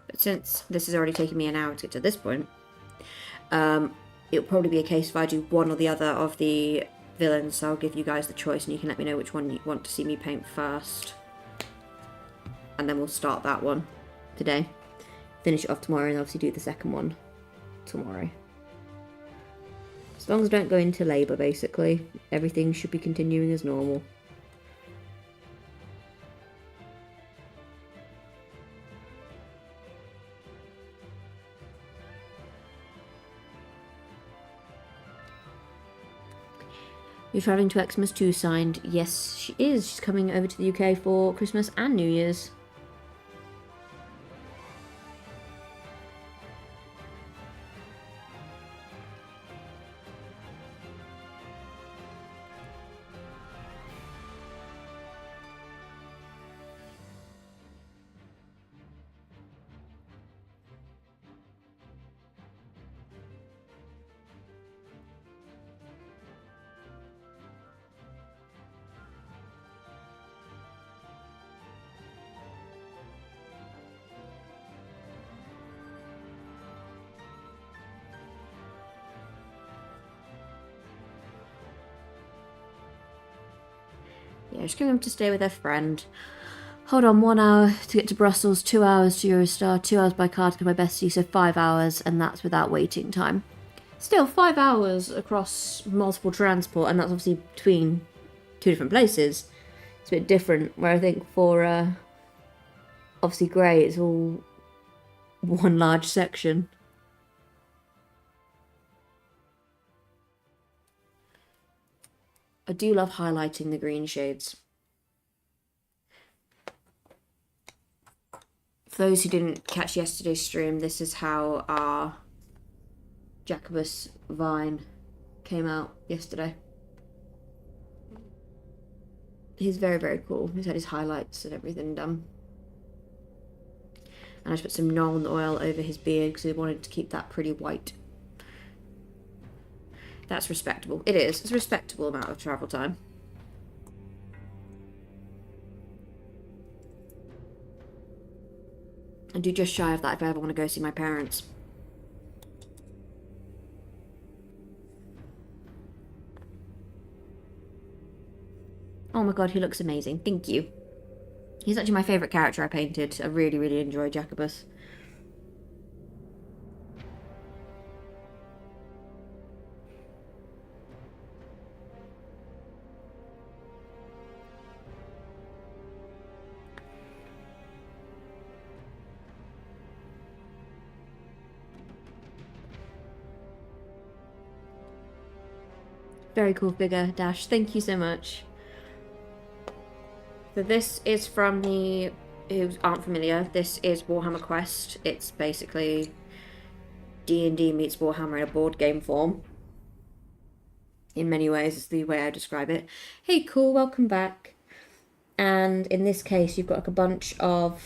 But since this has already taken me an hour to get to this point, it'll probably be a case if I do one or the other of the villains, so I'll give you guys the choice and you can let me know which one you want to see me paint first. And then we'll start that one today, finish it off tomorrow, and obviously do the second one tomorrow. As long as I don't go into labour, basically, everything should be continuing as normal. You're travelling to Xmas too, signed. Yes, she is. She's coming over to the UK for Christmas and New Year's. Yeah, she's going to stay with her friend. Hold on, 1 hour to get to Brussels, 2 hours to Eurostar, 2 hours by car to get my bestie, so 5 hours, and that's without waiting time. Still, 5 hours across multiple transport, and that's obviously between 2 different places. It's a bit different, where I think for, obviously Grey, it's all one large section. I do love highlighting the green shades. For those who didn't catch yesterday's stream, this is how our Jacobus vine came out yesterday. He's very, very cool. He's had his highlights and everything done. And I just put some Noln oil over his beard because we wanted to keep that pretty white. That's respectable. It is. It's a respectable amount of travel time. I do just shy of that if I ever want to go see my parents. Oh my god, he looks amazing. Thank you. He's actually my favourite character I painted. I really, really enjoy Jacobus. Very cool figure, Dash. Thank you so much. So this is from the who aren't familiar. This is Warhammer Quest. It's basically D&D meets Warhammer in a board game form. In many ways, is the way I describe it. Hey, cool, welcome back. And in this case, you've got like a bunch of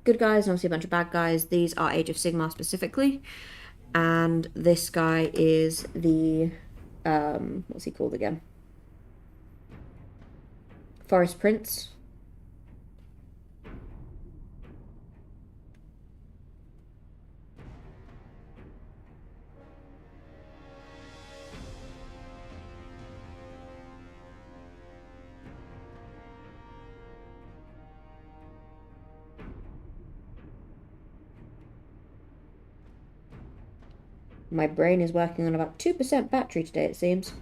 good guys and obviously a bunch of bad guys. These are Age of Sigmar specifically. And this guy is the what's he called again? Forest Prince. My brain is working on about 2% battery today, it seems.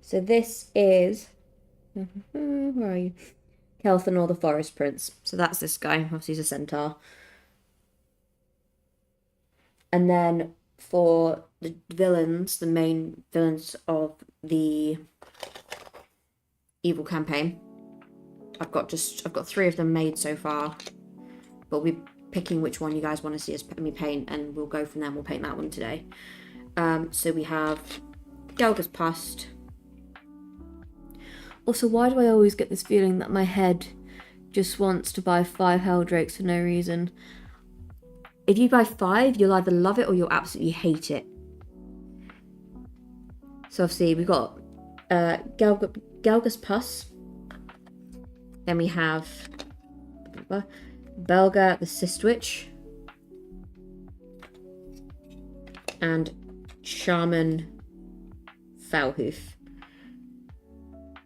So this is... Where are you? Kelthan or the Forest Prince. So that's this guy. Obviously he's a centaur. And then for the villains, the main villains of the evil campaign, I've got 3 of them made so far. But we're picking which one you guys want to see us me paint, and we'll go from there. We'll paint that one today. So we have Gelga's Past. Also, why do I always get this feeling that my head just wants to buy 5 Helldrakes for no reason? If you buy 5, you'll either love it or you'll absolutely hate it. So obviously we've got Gelga's Pus. Then we have Belga the Cystwitch. And Shaman Foulhoof.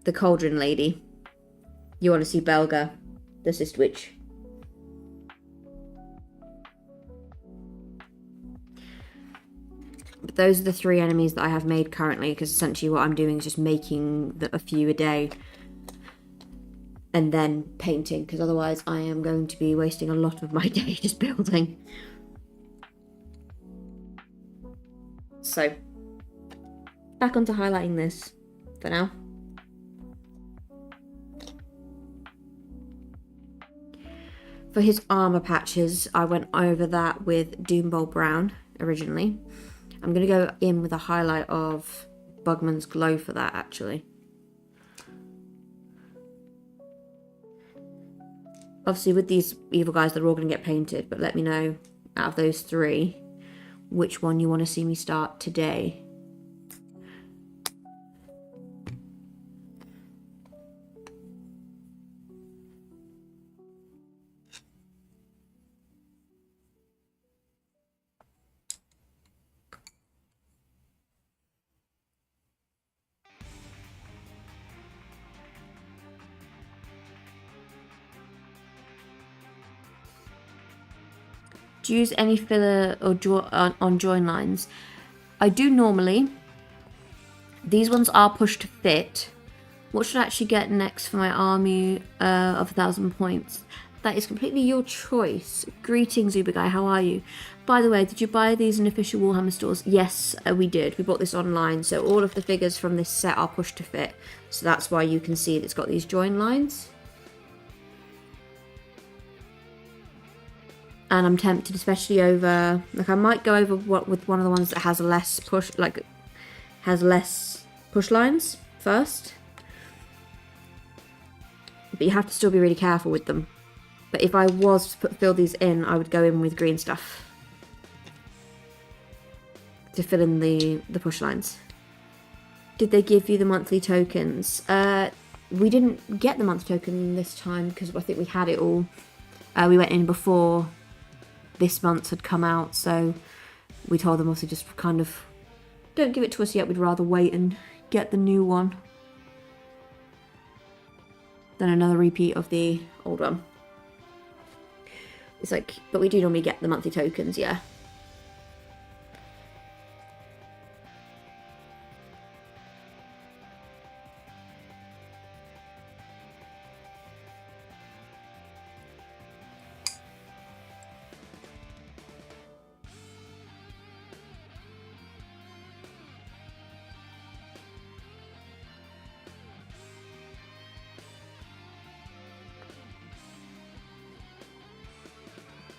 The Cauldron Lady. You want to see Belga the Cystwitch. But those are the 3 enemies that I have made currently, because essentially what I'm doing is just making a few a day and then painting, because otherwise I am going to be wasting a lot of my day just building. So, back onto highlighting this for now. For his armor patches, I went over that with Doombolt Brown originally. I'm going to go in with a highlight of Bugman's Glow for that, actually. Obviously, with these evil guys, they're all going to get painted, but let me know, out of those 3, which one you want to see me start today. Do you use any filler or on join lines? I do normally. These ones are pushed to fit. What should I actually get next for my army of 1,000 points? That is completely your choice. Greetings, Uber Guy, how are you? By the way, did you buy these in official Warhammer stores? Yes, we did. We bought this online, so all of the figures from this set are pushed to fit. So that's why you can see that it's got these join lines. And I'm tempted, especially over, like I might go over with one of the ones that has less push, like has less push lines first. But you have to still be really careful with them. But if I was to fill these in, I would go in with green stuff to fill in the push lines. Did they give you the monthly tokens? We didn't get the monthly token this time because I think we had it all. We went in before this month had come out, so we told them also just kind of don't give it to us yet, we'd rather wait and get the new one than another repeat of the old one. It's like, but we do normally get the monthly tokens, yeah.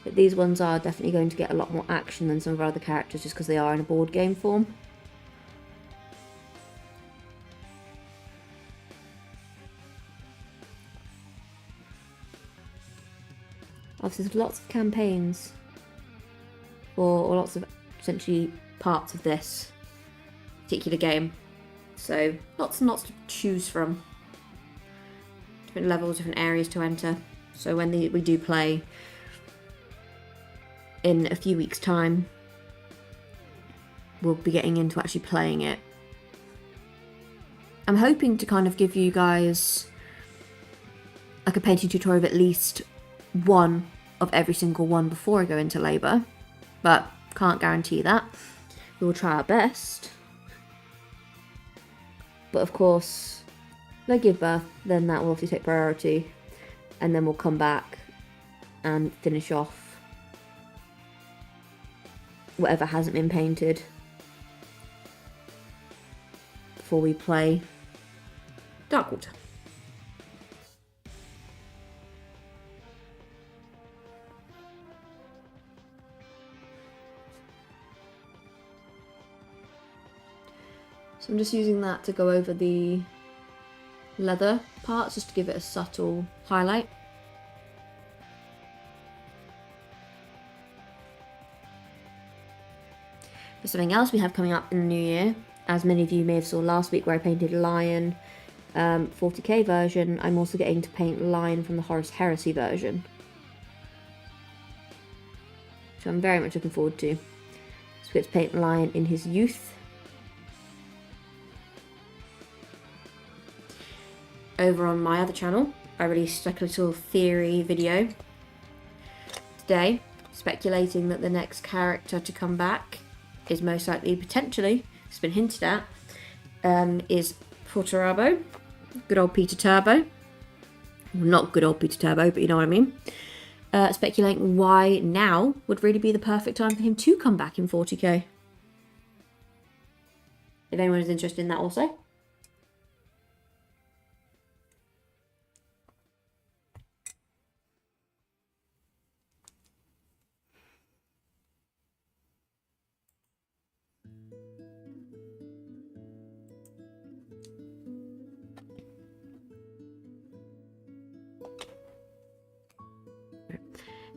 But these ones are definitely going to get a lot more action than some of our other characters just because they are in a board game form. Obviously there's lots of campaigns or lots of essentially parts of this particular game. So lots and lots to choose from. Different levels, different areas to enter. So when we do play in a few weeks' time, we'll be getting into actually playing it. I'm hoping to kind of give you guys like a painting tutorial of at least one of every single one before I go into labour, but can't guarantee that. We will try our best. But of course, if they give birth, then that will obviously take priority. and then we'll come back and finish off whatever hasn't been painted before we play Darkwater. So I'm just using that to go over the leather parts, just to give it a subtle highlight. For something else we have coming up in the new year, as many of you may have saw last week where I painted Lion 40k version, I'm also getting to paint Lion from the Horus Heresy version. So I'm very much looking forward to. So we get to paint Lion in his youth. Over on my other channel, I released like a little theory video today, speculating that the next character to come back is most likely, potentially, it's been hinted at, is Porterabo, good old Peter Turbo. Well, not good old Peter Turbo, but you know what I mean. Speculating why now would really be the perfect time for him to come back in 40k. If anyone is interested in that also.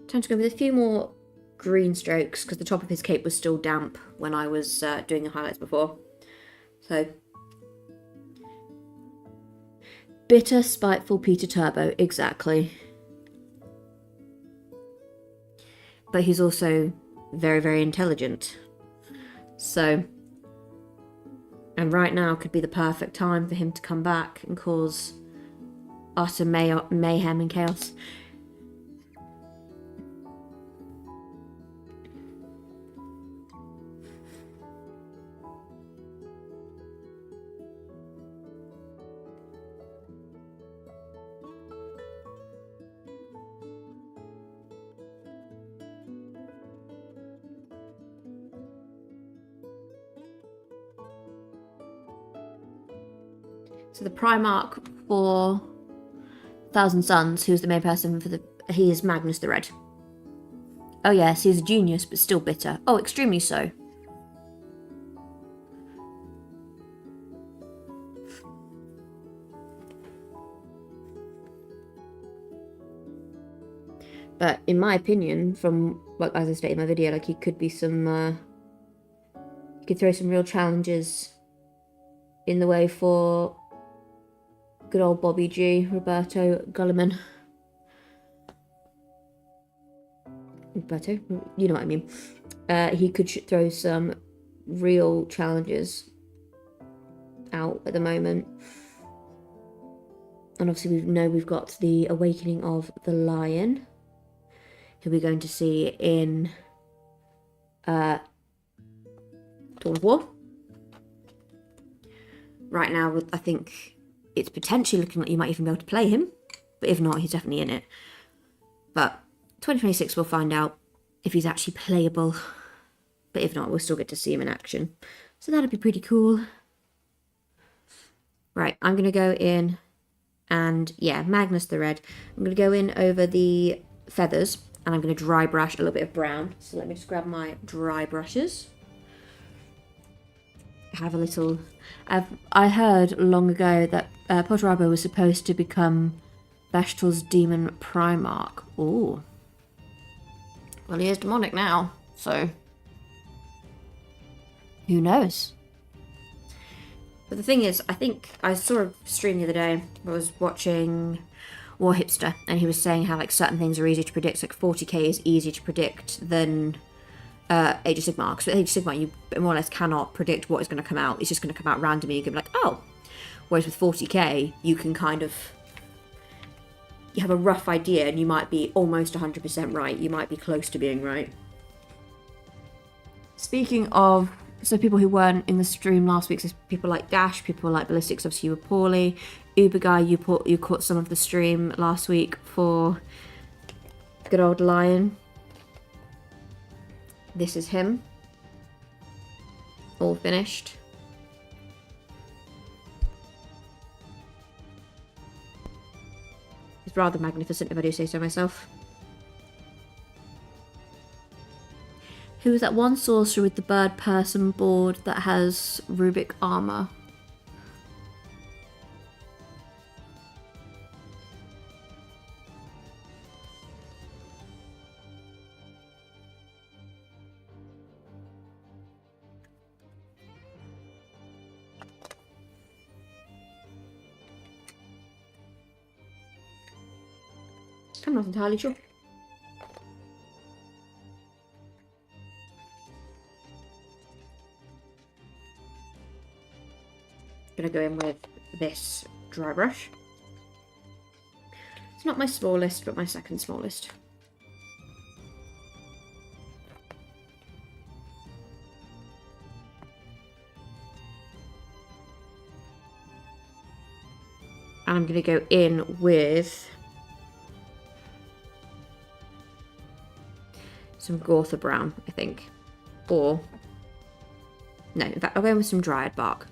Time to go with a few more green strokes because the top of his cape was still damp when I was doing the highlights before. So, bitter, spiteful Peter Turbo, exactly. But he's also very, very intelligent. So, and right now could be the perfect time for him to come back and cause utter mayhem and chaos. So the Primarch for Thousand Suns, who's the main person for he is Magnus the Red. Oh yes, he's a genius, but still bitter. Oh, extremely so. But in my opinion, from what as I stated in my video, like he could be some, he could throw some real challenges in the way for good old Bobby G, Roberto Gulliman. Roberto, you know what I mean. He could throw some real challenges out at the moment. And obviously we know we've got the Awakening of the Lion, who we're going to see in Dawn of War. Right now, I think it's potentially looking like you might even be able to play him, but if not, he's definitely in it. But 2026 we'll find out if he's actually playable, but if not, we'll still get to see him in action. So that'd be pretty cool. Right, I'm going to go in and, yeah, Magnus the Red. I'm going to go in over the feathers, and I'm going to dry brush a little bit of brown. So let me just grab my dry brushes. Have a little... I heard long ago that Porterabo was supposed to become Beshtal's demon Primarch. Ooh. Well, he is demonic now, so... who knows? But the thing is, I think I saw a stream the other day. I was watching War Hipster, and he was saying how like certain things are easy to predict. Like 40k is easier to predict than Age of Sigmar. Because with Age of Sigmar, you more or less cannot predict what is going to come out. It's just going to come out randomly. You can be like, oh. Whereas with 40k, you can kind of... you have a rough idea, and you might be almost 100% right. You might be close to being right. Speaking of So people who weren't in the stream last week, so people like Dash, people like Ballistics, obviously you were poorly. Uber Guy, you caught some of the stream last week for good old Lion. This is him. All finished. He's rather magnificent, if I do say so myself. Who is that one sorcerer with the bird person board that has Rubic armor? I'm not entirely sure. Gonna go in with this dry brush. It's not my smallest, but my second smallest. And I'm gonna go in with some Gortha Brown, I think. Or, no, in fact, I'll go in with some Dryad Bark.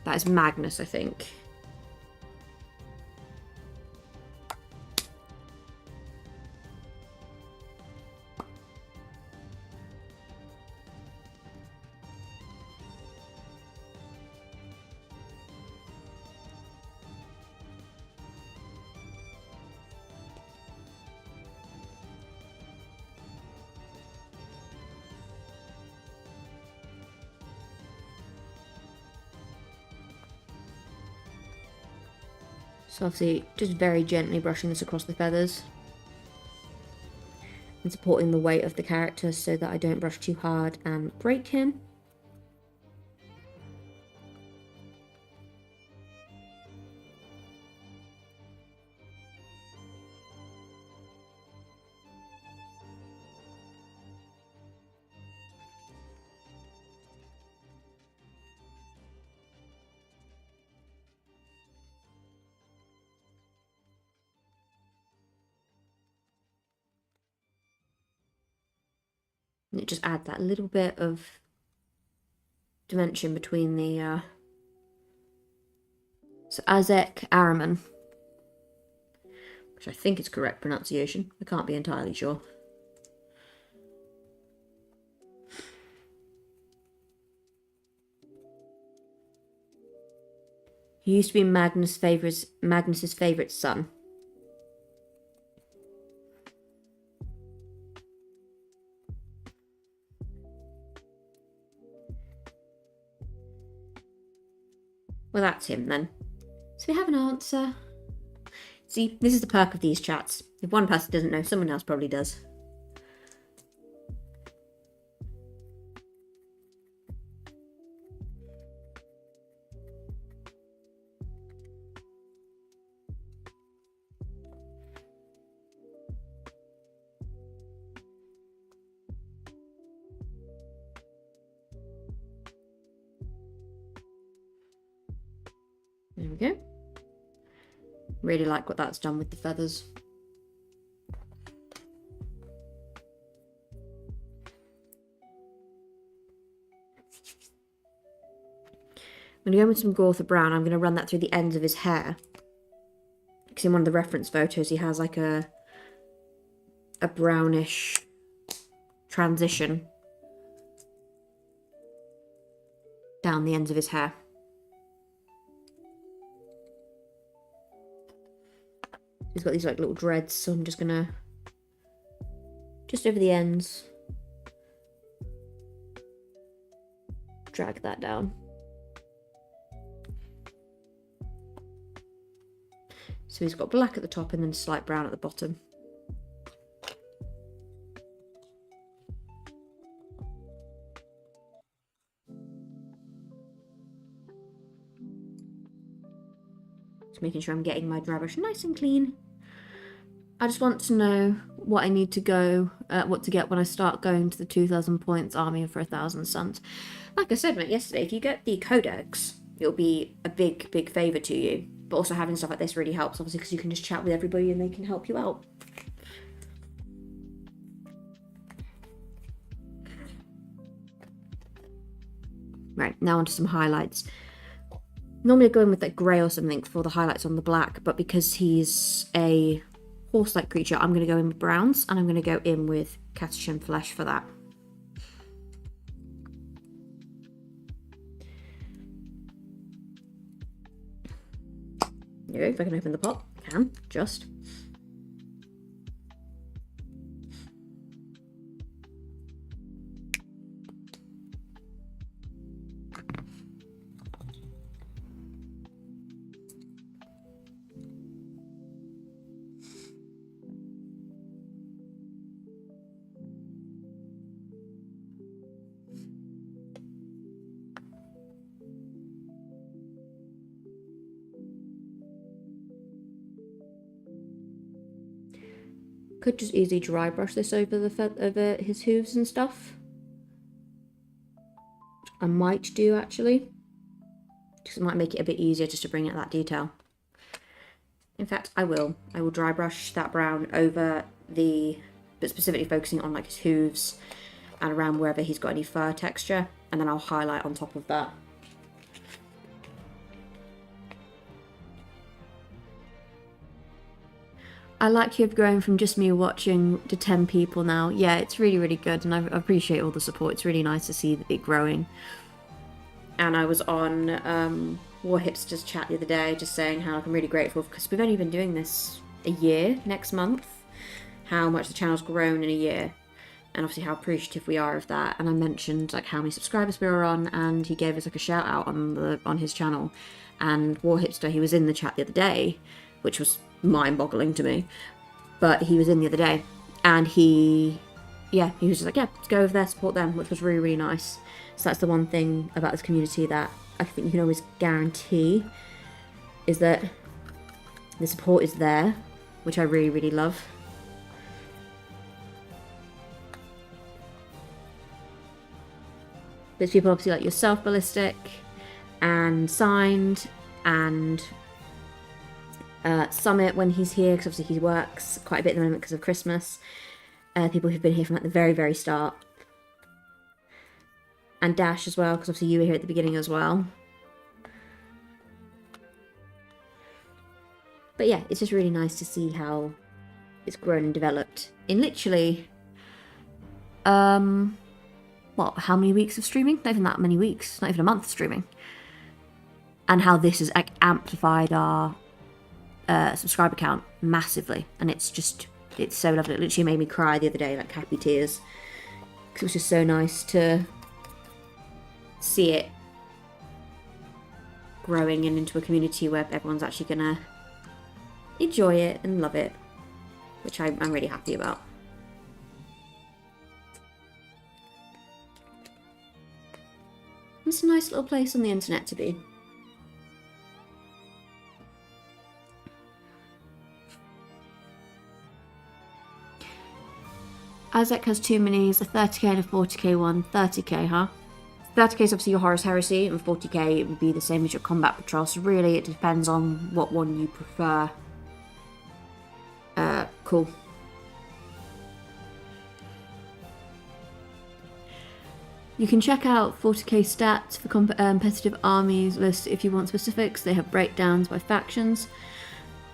That is Magnus, I think. So obviously just very gently brushing this across the feathers and supporting the weight of the character so that I don't brush too hard and break him. And it just adds that little bit of dimension between the so Azek Araman, which I think is correct pronunciation. I can't be entirely sure. He used to be Magnus's favourite son. Well, that's him then. So we have an answer. See, this is the perk of these chats. If one person doesn't know, someone else probably does. There we go. Really like what that's done with the feathers. I'm going to go with some Gortha Brown. I'm going to run that through the ends of his hair. Because in one of the reference photos he has like a brownish transition down the ends of his hair. He's got these like little dreads, so I'm just gonna just over the ends drag that down. So he's got black at the top and then slight brown at the bottom. Just making sure I'm getting my dry brush nice and clean. I just want to know what I need to go, what to get when I start going to the 2,000 points army for 1,000 suns. Like I said, mate, yesterday, if you get the codex, it'll be a big, big favour to you. But also having stuff like this really helps, obviously, because you can just chat with everybody and they can help you out. Right, now onto some highlights. Normally I go in with like grey or something for the highlights on the black, but because he's a horse-like creature, I'm going to go in with browns, and I'm going to go in with Catachan flesh for that. There you go, if I can open the pot, I can, just. Could just easily dry brush this over over his hooves and stuff. I might do actually, because it might make it a bit easier just to bring out that detail. In fact, I will dry brush that brown over but specifically focusing on like his hooves and around wherever he's got any fur texture, and then I'll highlight on top of that. I like you've grown from just me watching to 10 people now. Yeah, it's really, really good, and I appreciate all the support. It's really nice to see it growing. And I was on War Hipsters chat the other day, just saying how I'm really grateful, because we've only been doing this a year next month, how much the channel's grown in a year, and obviously how appreciative we are of that. And I mentioned like how many subscribers we were on, and he gave us like a shout out on his channel. And War Hipster, he was in the chat the other day, which was mind-boggling to me, but he was in the other day, and he was just like, yeah, let's go over there, support them, which was really, really nice. So that's the one thing about this community that I think you can always guarantee, is that the support is there, which I really, really love. There's people obviously like yourself, Ballistic, and Signed, and Summit when he's here, because obviously he works quite a bit at the moment because of Christmas. People who've been here from like the very, very start. And Dash as well, because obviously you were here at the beginning as well. But yeah, it's just really nice to see how it's grown and developed in literally, how many weeks of streaming? Not even that many weeks, not even a month of streaming. And how this has like amplified our subscriber count massively, and it's so lovely. It literally made me cry the other day, like happy tears, because it was just so nice to see it growing and into a community where everyone's actually gonna enjoy it and love it, which I'm really happy about. It's a nice little place on the internet to be. Isaac has two minis, a 30k and a 40k one. 30k, huh? 30k is obviously your Horus Heresy, and 40k it would be the same as your Combat Patrol, so really it depends on what one you prefer. Cool. You can check out 40k stats for competitive armies list if you want specifics. They have breakdowns by factions.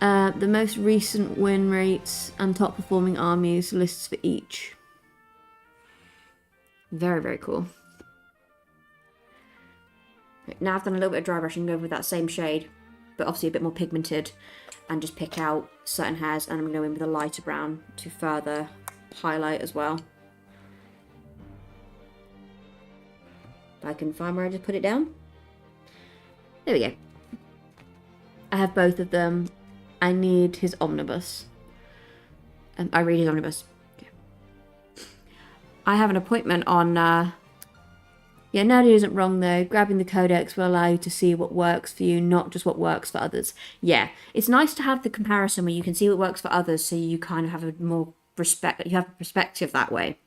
The most recent win rates and top performing armies lists for each. Very, very cool. Right, now I've done a little bit of dry brushing over with that same shade, but obviously a bit more pigmented, and just pick out certain hairs, and I'm going to go in with a lighter brown to further highlight as well. If I can find where I just put it down. There we go. I have both of them. I need his omnibus. I read his omnibus. Okay. I have an appointment on... Yeah, Nadia isn't wrong though. Grabbing the codex will allow you to see what works for you, not just what works for others. Yeah, it's nice to have the comparison where you can see what works for others, so you kind of have a more you have perspective that way.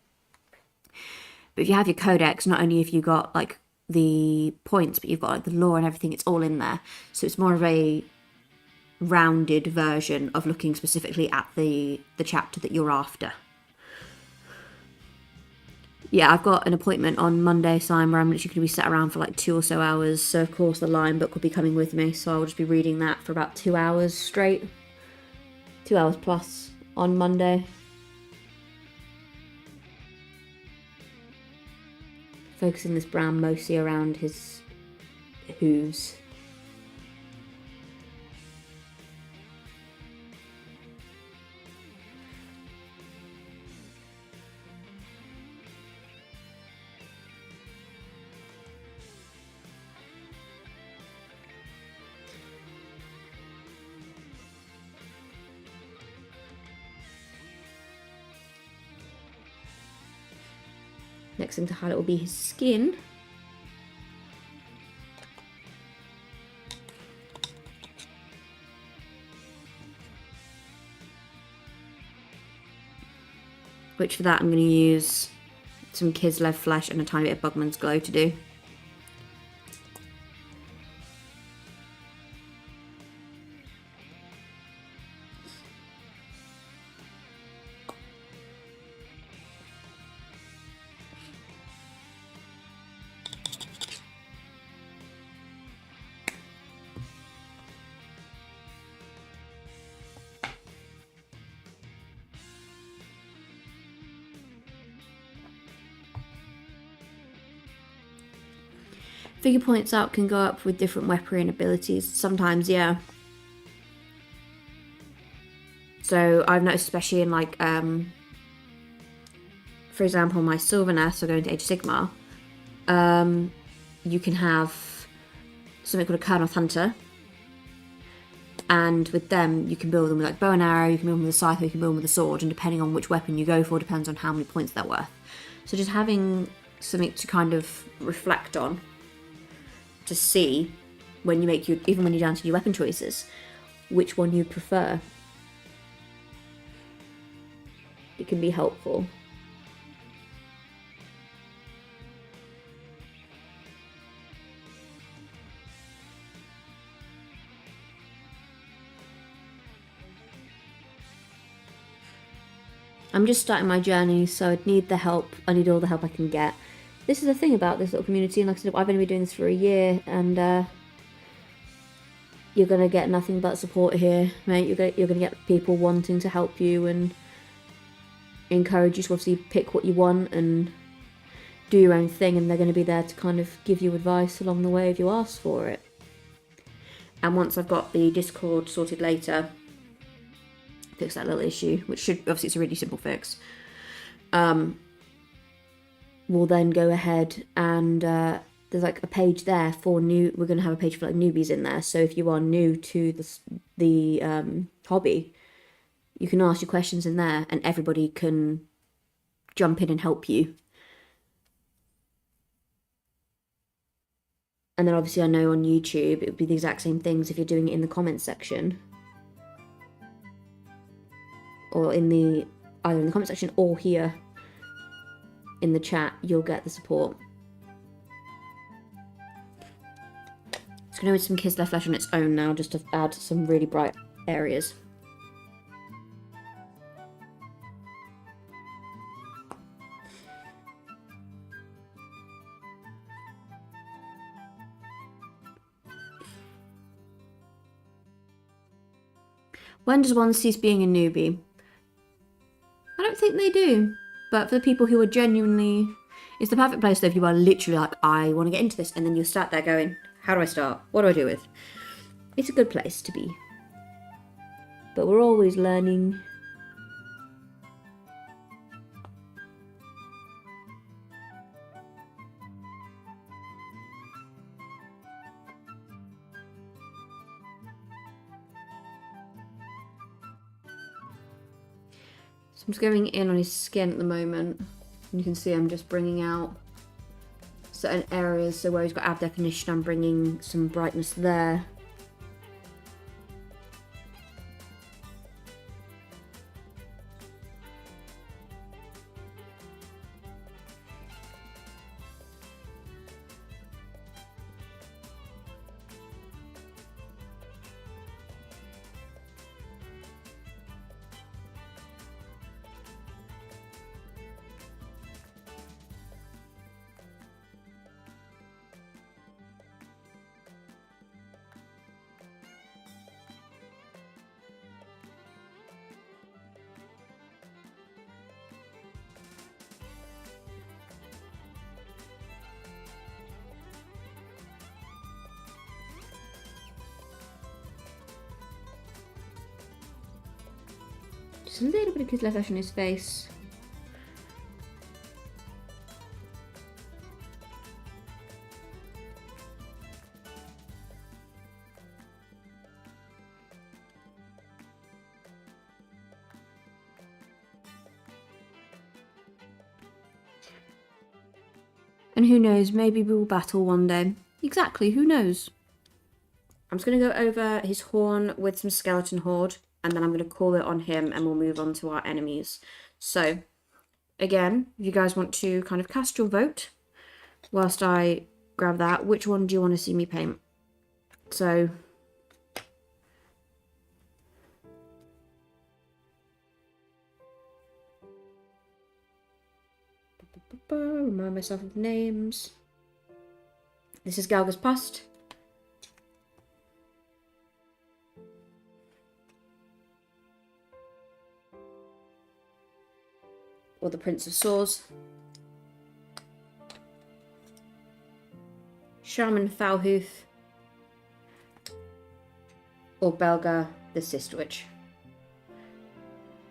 But if you have your codex, not only have you got like the points, but you've got like the lore and everything, it's all in there. So it's more of a rounded version of looking specifically at the chapter that you're after. Yeah, I've got an appointment on Monday, Simon, where I'm literally going to be sat around for like 2 or so hours. So of course the Lion book will be coming with me, so I'll just be reading that for about 2 hours straight. 2 hours plus on Monday. Focusing this brown mostly around his hooves. Next thing to highlight will be his skin. Which for that I'm going to use some Kislev flesh and a tiny bit of Bugman's Glow to do. Figure points up can go up with different weaponry and abilities. Sometimes, yeah. So I've noticed, especially in like, for example, my Sylvaneth, so going to Age of Sigmar, you can have something called a Kernoth Hunter. And with them, you can build them with like bow and arrow, you can build them with a scythe, or you can build them with a sword, and depending on which weapon you go for, depends on how many points they're worth. So just having something to kind of reflect on, to see when you make even when you're down to your weapon choices, which one you prefer. It can be helpful. I'm just starting my journey, so I'd need the help. I need all the help I can get. This is the thing about this little community, and like I said, I've only been doing this for a year, and you're gonna get nothing but support here, mate. You're gonna get people wanting to help you and encourage you to obviously pick what you want and do your own thing, and they're going to be there to kind of give you advice along the way if you ask for it. And once I've got the Discord sorted later, fix that little issue, which should, obviously it's a really simple fix, we'll then go ahead and there's like a page there for we're going to have a page for like newbies in there. So if you are new to the hobby, you can ask your questions in there and everybody can jump in and help you. And then obviously I know on YouTube it would be the exact same things if you're doing it in the comments section. Or either in the comment section or here in the chat, you'll get the support. It's going to need some Kislev flesh on its own now, just to add some really bright areas. When does one cease being a newbie? I don't think they do. But for the people who are genuinely... It's the perfect place though if you are literally like, I want to get into this. And then you'll start there going, how do I start? What do I do with? It's a good place to be. But we're always learning. I'm just going in on his skin at the moment. You can see I'm just bringing out certain areas. So where he's got ab definition, I'm bringing some brightness there. Just a little bit of kid flesh on his face. And who knows, maybe we will battle one day. Exactly, who knows? I'm just going to go over his horn with some skeleton horde, and then I'm going to call it on him, and we'll move on to our enemies. So, again, if you guys want to kind of cast your vote, whilst I grab that, which one do you want to see me paint? So, remind myself of names. This is Galga's past. Or the Prince of Swords. Shaman Falhooth. Or Belga the Cystwitch.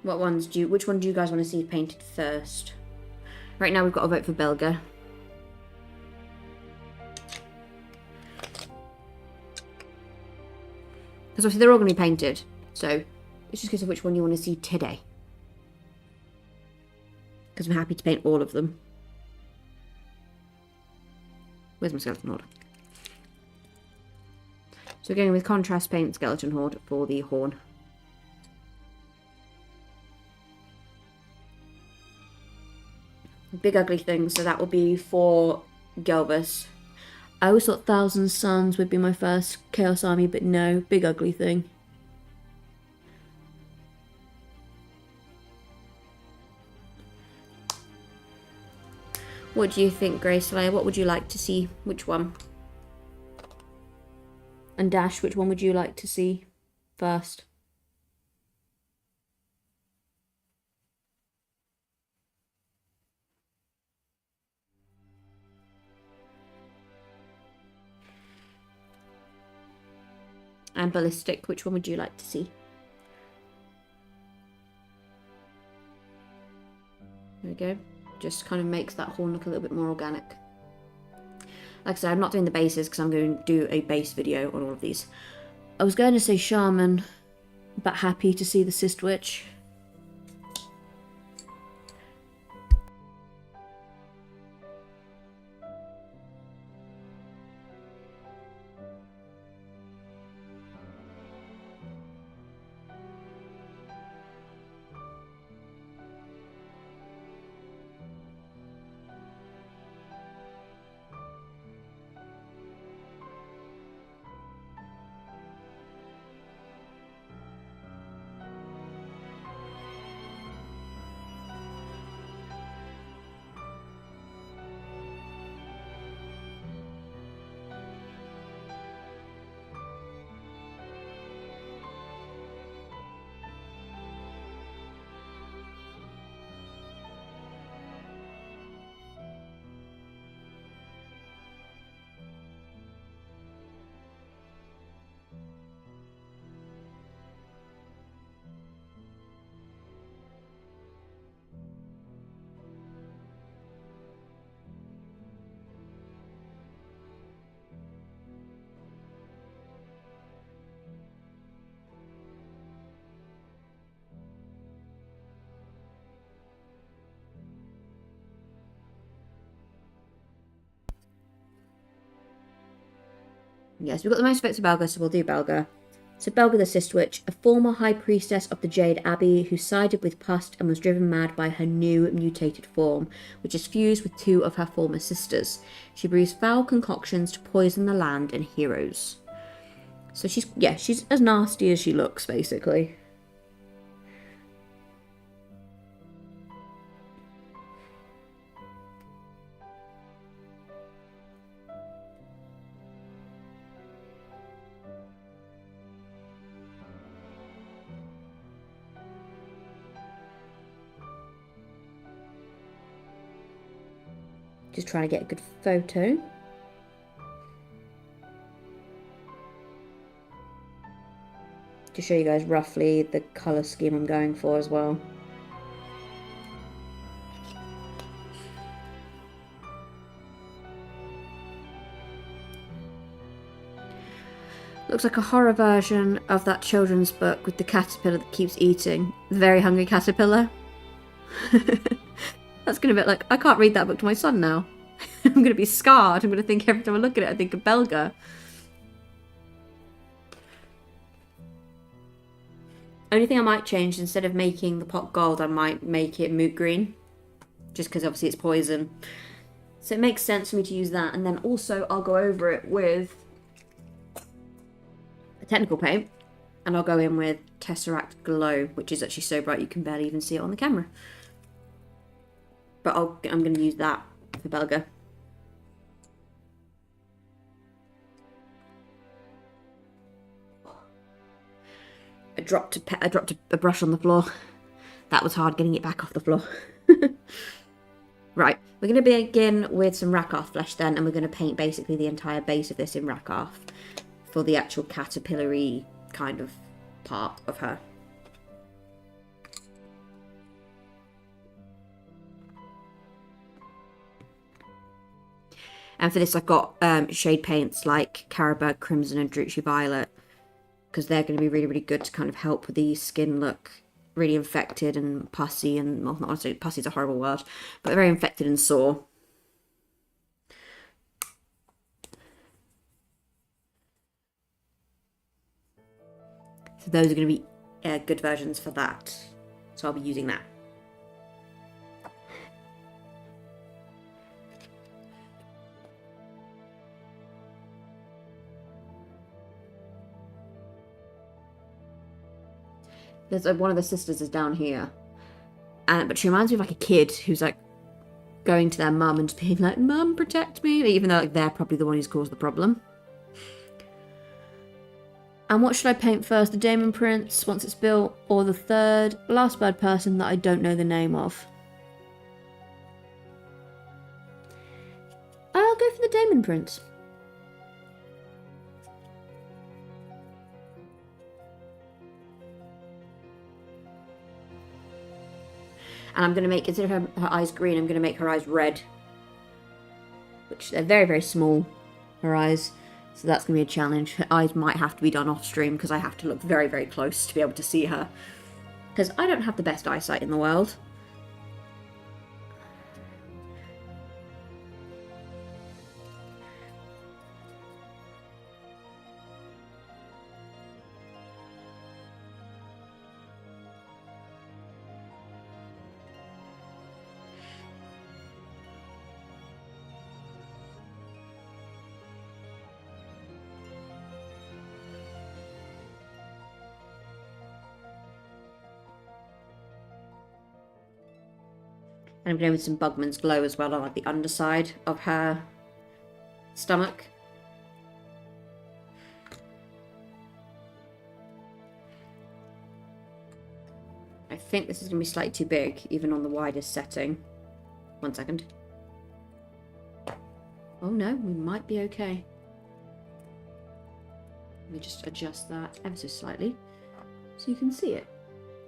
Which one do you guys want to see painted first? Right now we've got to vote for Belga. Because obviously they're all going to be painted. So it's just a case of which one you want to see today. Because I'm happy to paint all of them. Where's my skeleton horde? So we're going with contrast paint skeleton horde for the horn. Big ugly thing, so that will be for Gelbus. I always thought Thousand Suns would be my first Chaos Army, but no, big ugly thing. What do you think, Grey Slayer? What would you like to see? Which one? And Dash, which one would you like to see first? And Ballistic, which one would you like to see? There we go. Just kind of makes that horn look a little bit more organic. Like I said, I'm not doing the bases because I'm going to do a base video on all of these. I was going to say Shaman, but happy to see the Cystwitch. Yes, we've got the most votes of Belga, so we'll do Belga. So Belga the Cystwitch, a former high priestess of the Jade Abbey who sided with Pust and was driven mad by her new mutated form, which is fused with two of her former sisters. She brews foul concoctions to poison the land and heroes. So she's as nasty as she looks, basically. Just trying to get a good photo. to show you guys roughly the colour scheme I'm going for as well. Looks like a horror version of that children's book with the caterpillar that keeps eating. The Very Hungry Caterpillar. That's going to be like, I can't read that book to my son now. I'm going to be scarred. I'm going to think every time I look at it, I think of Belga. Only thing I might change, instead of making the pot gold, I might make it moot green. Just because obviously it's poison. So it makes sense for me to use that. And then also I'll go over it with a technical paint. And I'll go in with Tesseract Glow, which is actually so bright you can barely even see it on the camera. But I'm going to use that for Belga. I dropped a brush on the floor. That was hard getting it back off the floor. Right, we're going to begin with some Rakarth flesh then, and we're going to paint basically the entire base of this in Rakarth for the actual caterpillar-y kind of part of her. And for this I've got shade paints like Carroburg Crimson and Druchii Violet, because they're going to be really, really good to kind of help with the skin look really infected and pussy, and, well, not honestly, pussy's a horrible word, but very infected and sore. So those are going to be good versions for that. So I'll be using that. There's one of the sisters is down here, but she reminds me of like a kid who's like going to their mum and being like, "Mum, protect me," even though like they're probably the one who's caused the problem. And what should I paint first? The Daemon Prince once it's built, or the third last bird person that I don't know the name of? I'll go for the Daemon Prince. And I'm going to make, instead of her eyes green, I'm going to make her eyes red. Which, they're very, very small, her eyes. So that's going to be a challenge. Her eyes might have to be done off stream, because I have to look very, very close to be able to see her. Because I don't have the best eyesight in the world. And I'm going with some Bugman's Glow as well on like the underside of her stomach. I think this is going to be slightly too big, even on the widest setting. 1 second. Oh no, we might be okay. Let me just adjust that ever so slightly so you can see it.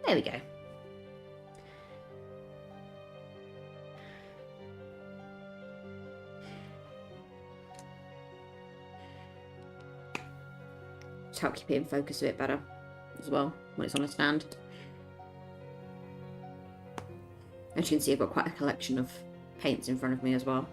There we go. To help keep it in focus a bit better as well when it's on a stand. As you can see, I've got quite a collection of paints in front of me as well.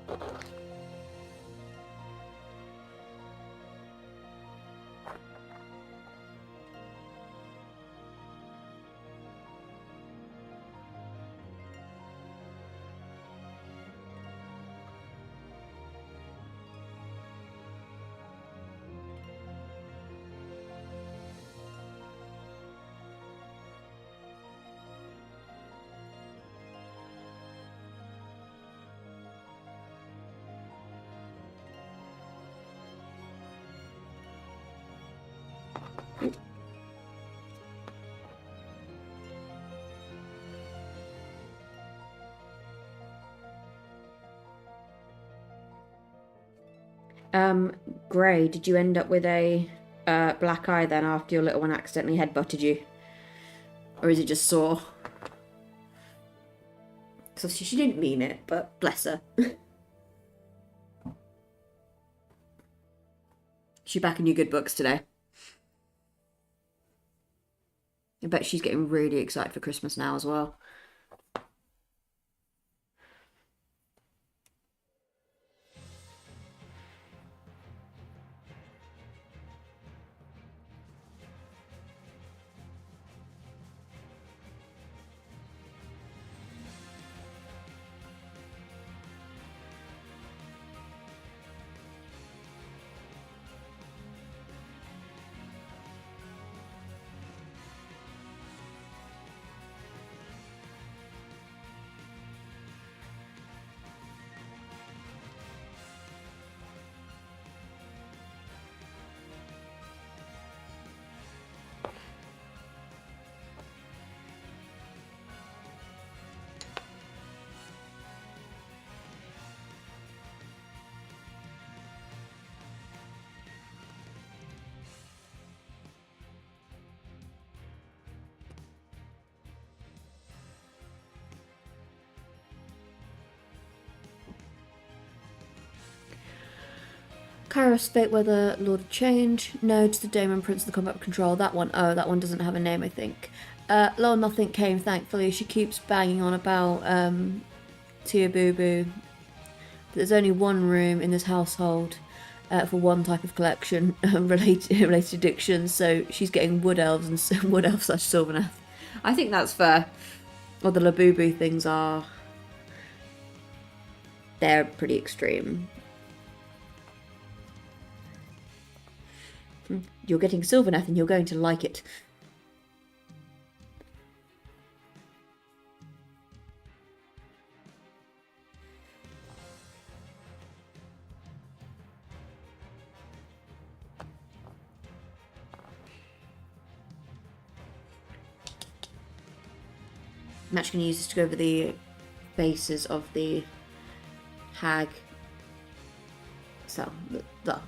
Grey, did you end up with a black eye then after your little one accidentally headbutted you? Or is it just sore? Because she didn't mean it, but bless her. She's back in your good books today. I bet she's getting really excited for Christmas now as well. Kairos Fate Weather, Lord of Change. No to the Daemon Prince of the Combat Control. That one, oh, that one doesn't have a name, I think. Lol, nothing came, thankfully. She keeps banging on about Tia Boo Boo. But there's only one room in this household for one type of collection related addictions, so she's getting Wood Elves and Wood Elf / Sylvaneth. I think that's fair. Or the Labubu things are... they're pretty extreme. You're getting Sylvaneth and you're going to like it. I'm actually going to use this to go over the faces of the hag. So, the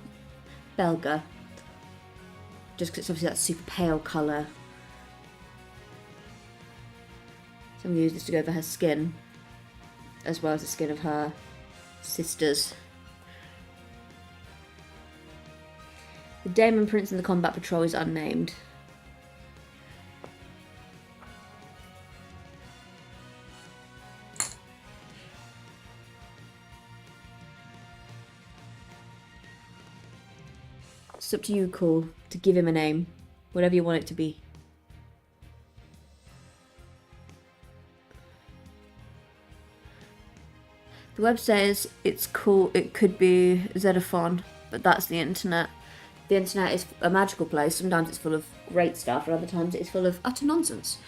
Belga. Just because it's obviously that super pale colour. So I'm going to use this to go over her skin, as well as the skin of her sisters. The Daemon Prince in the Combat Patrol is unnamed. It's up to you, Cole, to give him a name. Whatever you want it to be. The web says it's cool, it could be Xenophon, but that's the internet. The internet is a magical place. Sometimes it's full of great stuff, and other times it's full of utter nonsense.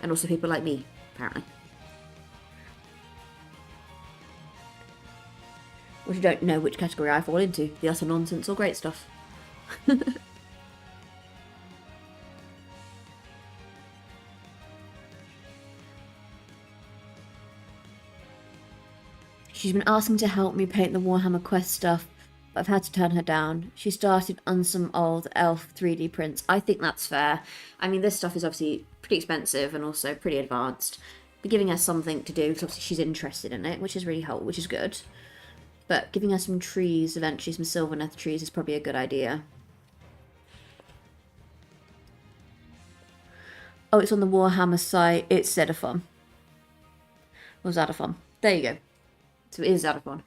And also people like me, apparently. Which I don't know which category I fall into, the utter nonsense or great stuff. She's been asking to help me paint the Warhammer Quest stuff, but I've had to turn her down. She started on some old elf 3D prints. I think that's fair. I mean, this stuff is obviously pretty expensive and also pretty advanced. But giving her something to do, because obviously she's interested in it, which is really helpful, which is good. But giving her some trees, eventually some Sylvaneth trees, is probably a good idea. Oh, it's on the Warhammer site. It's Xenophon. Or Xadaphon. There you go. So it is Xadaphon.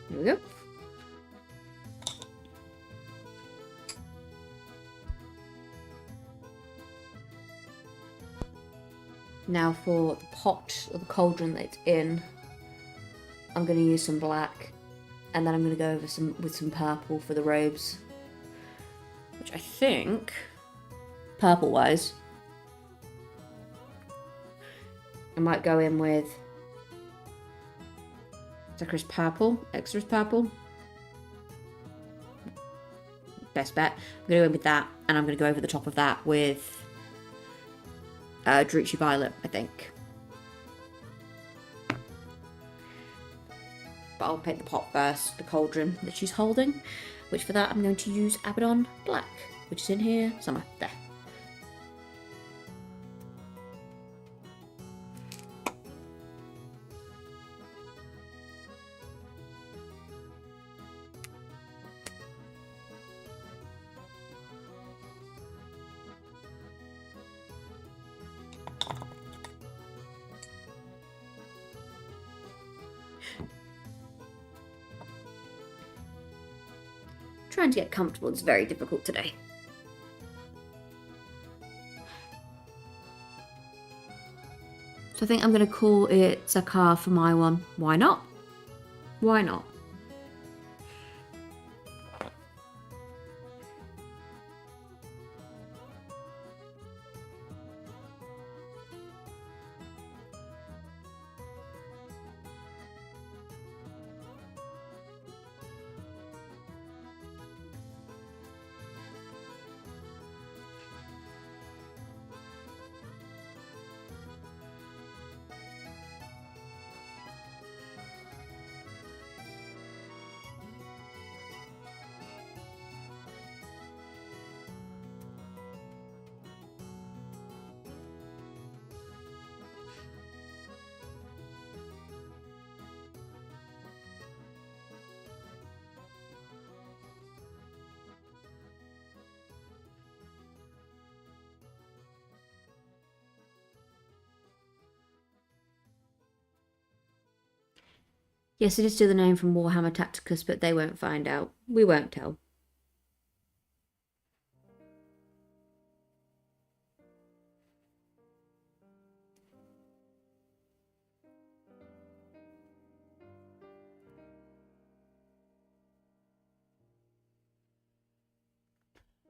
Here we go. Now for the pot or the cauldron that it's in, I'm going to use some black. And then I'm going to go over with some purple for the robes. Which I think, purple-wise, I might go in with Extra's purple. Best bet. I'm going to go in with that, and I'm going to go over the top of that with Druchii Violet, I think. But I'll pick the pot first, the cauldron that she's holding, which for that I'm going to use Abaddon Black, which is in here somewhere. There. Trying to get comfortable is very difficult today. So I think I'm going to call it Zakar for my one. Why not? Why not? Yes, it is still the name from Warhammer Tacticus, but they won't find out. We won't tell.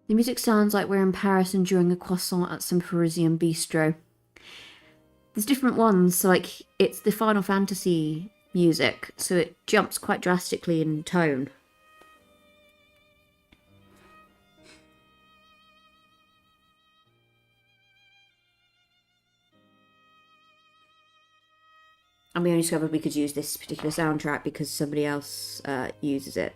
The music sounds like we're in Paris enjoying a croissant at some Parisian bistro. There's different ones, so like it's the Final Fantasy music, so it jumps quite drastically in tone. And we only discovered we could use this particular soundtrack because somebody else uses it.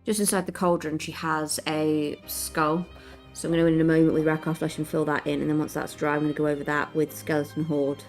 Just inside the cauldron, she has a skull. So I'm going to in a moment with Rakar Flesh and fill that in. And then once that's dry, I'm going to go over that with Skeleton Horde.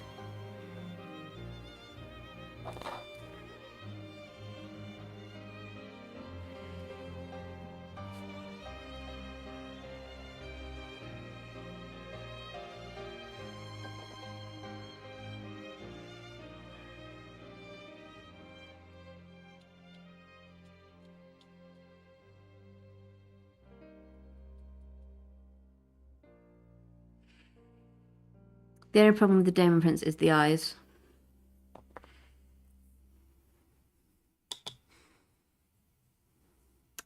The only problem with the Demon Prince is the eyes.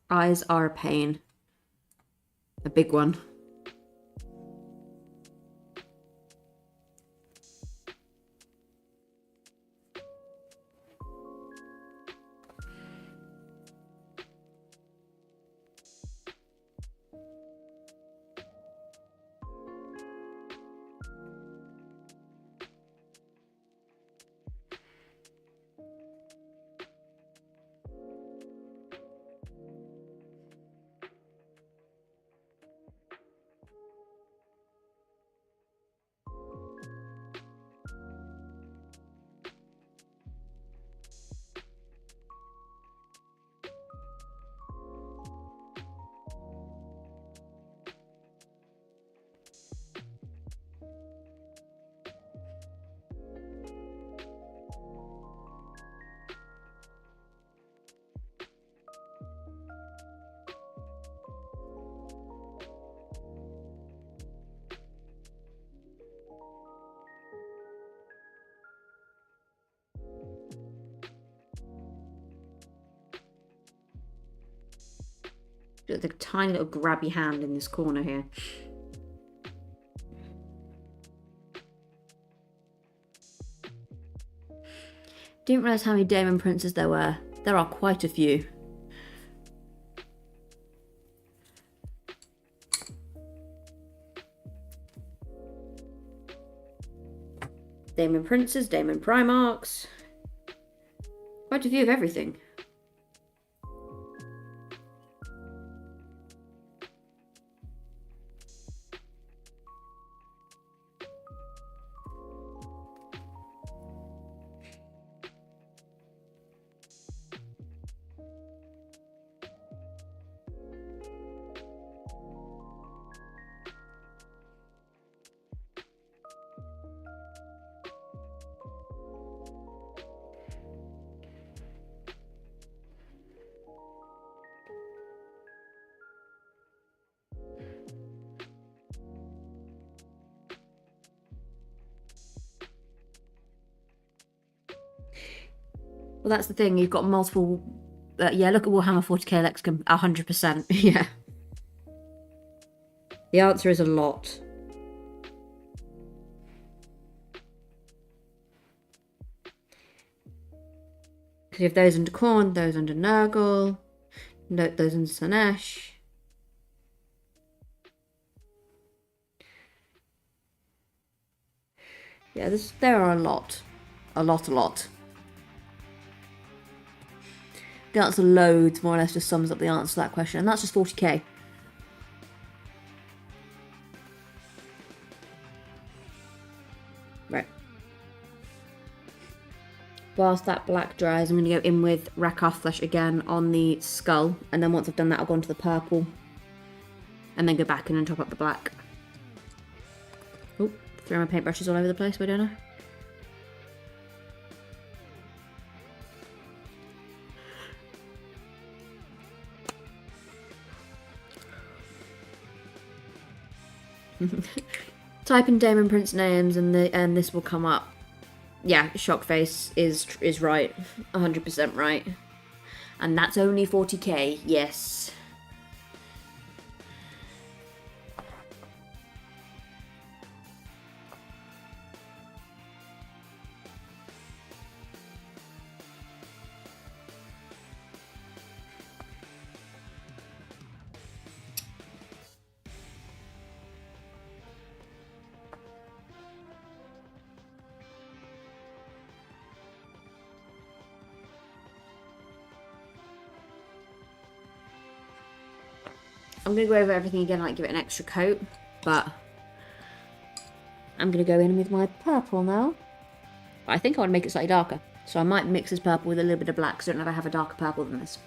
Eyes are a pain. A big one. The tiny little grabby hand in this corner here. Didn't realise how many Daemon Princes there were. There are quite a few. Daemon Princes, Daemon Primarchs. Quite a few of everything. Well, that's the thing. You've got multiple. Yeah, look at Warhammer 40k Lexicon. 100%. Yeah. The answer is a lot. Because you have those under Khorne, those under Nurgle, those under Slanesh. Yeah, there are a lot. A lot. The answer loads more or less just sums up the answer to that question, and that's just 40k. Right. Whilst that black dries, I'm going to go in with Rakarth Flesh again on the skull, and then once I've done that I'll go on to the purple, and then go back in and top up the black. Oh, throw my paintbrushes all over the place, don't I? Type in Daemon Prince names and this will come up. Yeah, Shockface is right. 100% right. And that's only 40k, yes. I'm going to go over everything again, like give it an extra coat, but I'm going to go in with my purple now. But I think I want to make it slightly darker, so I might mix this purple with a little bit of black, so I don't have a darker purple than this.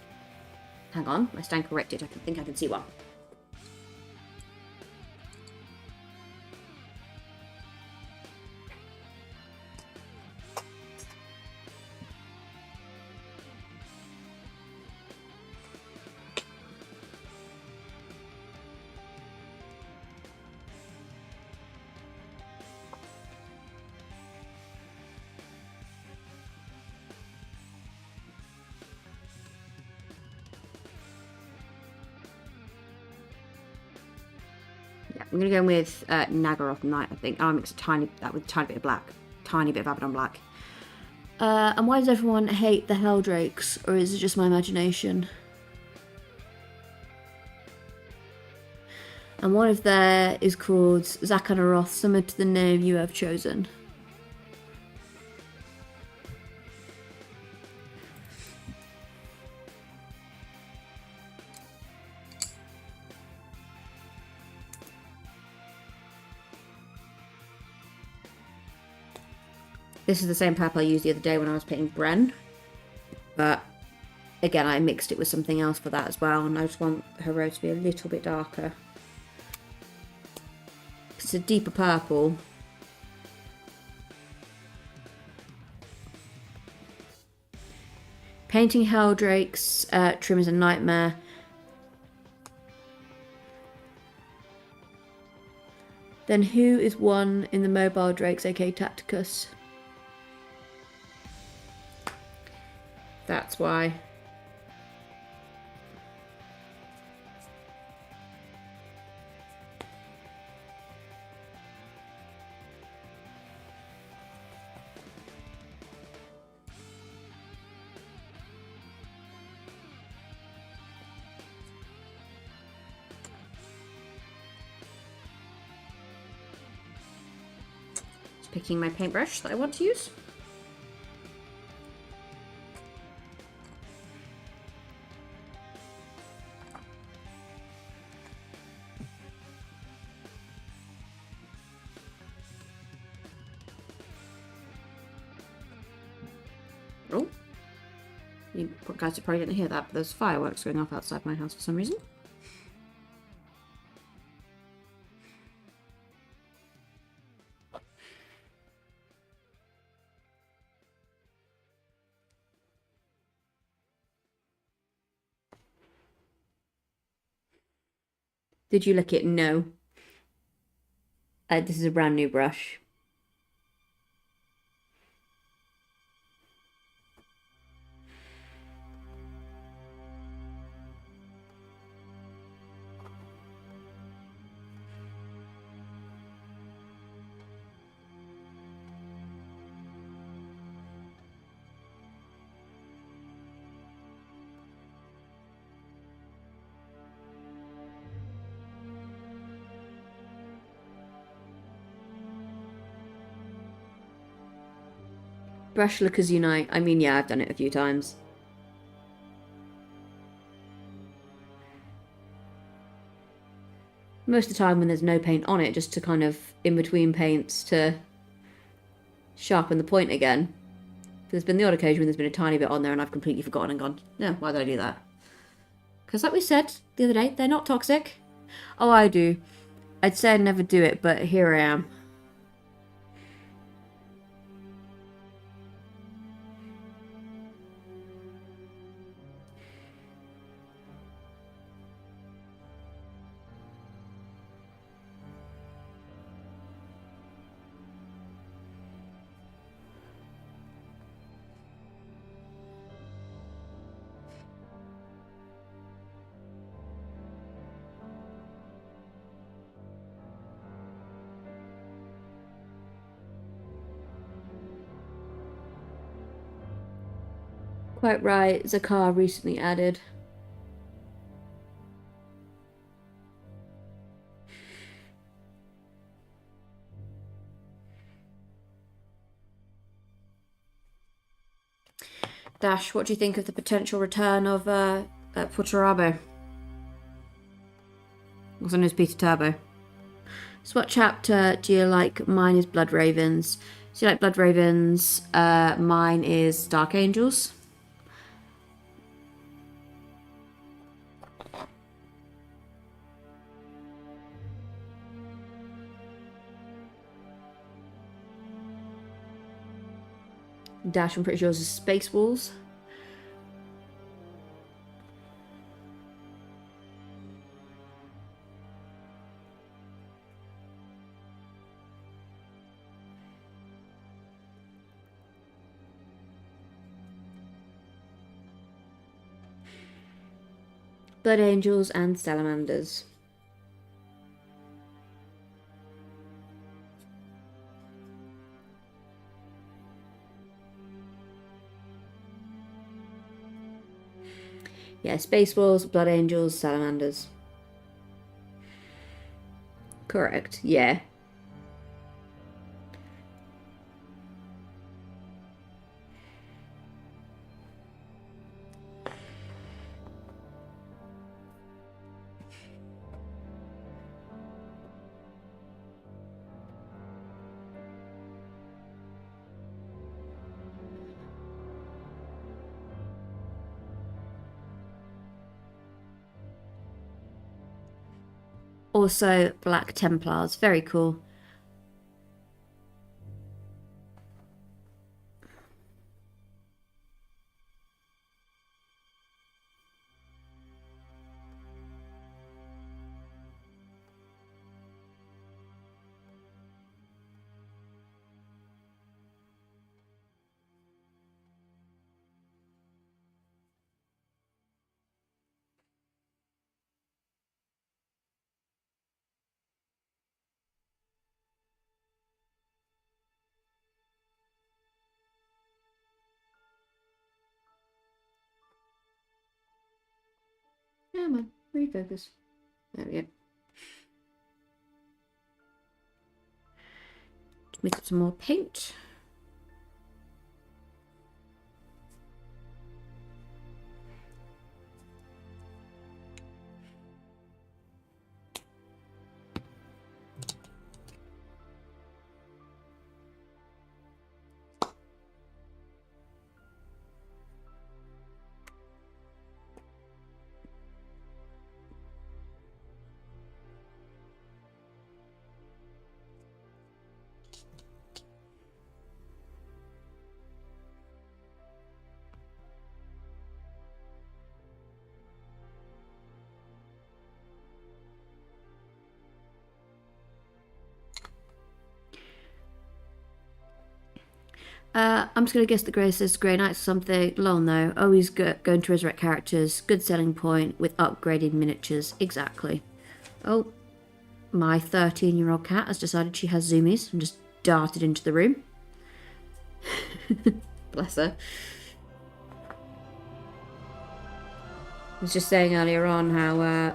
Hang on, my stand corrected, I think I can see one. I'm going to go with Nagaroth Knight, I think. I'll mix that with a tiny bit of black. Tiny bit of Abaddon Black. And why does everyone hate the Helldrakes? Or is it just my imagination? And one of there is called Zakanaroth, similar to the name you have chosen. This is the same purple I used the other day when I was painting Bren. But again, I mixed it with something else for that as well, and I just want her row to be a little bit darker. It's a deeper purple. Painting Helldrakes trim is a nightmare. Then who is one in the Mobile Drakes, aka Tacticus? That's why. picking my paintbrush that I want to use. Oh, you guys probably didn't hear that, but there's fireworks going off outside my house for some reason. Did you lick it? No. This is a brand new brush. Brush lookers unite. I mean, yeah, I've done it a few times. Most of the time when there's no paint on it, just to kind of in between paints to sharpen the point again. There's been the odd occasion when there's been a tiny bit on there and I've completely forgotten and gone, no, why did I do that? Because like we said the other day, they're not toxic. Oh, I do. I'd say I'd never do it, but here I am. Quite right, Zakar recently added. Dash, what do you think of the potential return of Futurabe? Also known as Peter Turbo. So what chapter do you like? Mine is Blood Ravens. So you like Blood Ravens, mine is Dark Angels. Dash, I'm pretty sure, is Space Wolves. Blood Angels and Salamanders. Yeah, Space Wolves, Blood Angels, Salamanders. Correct, yeah. Also, Black Templars, very cool. Come on, refocus. There we go. We've got some more paint. I'm just going to guess the Grey says Grey Knights or something. Lol, no. Always going to resurrect characters. Good selling point with upgraded miniatures. Exactly. Oh, my 13-year-old cat has decided she has zoomies and just darted into the room. Bless her. I was just saying earlier on how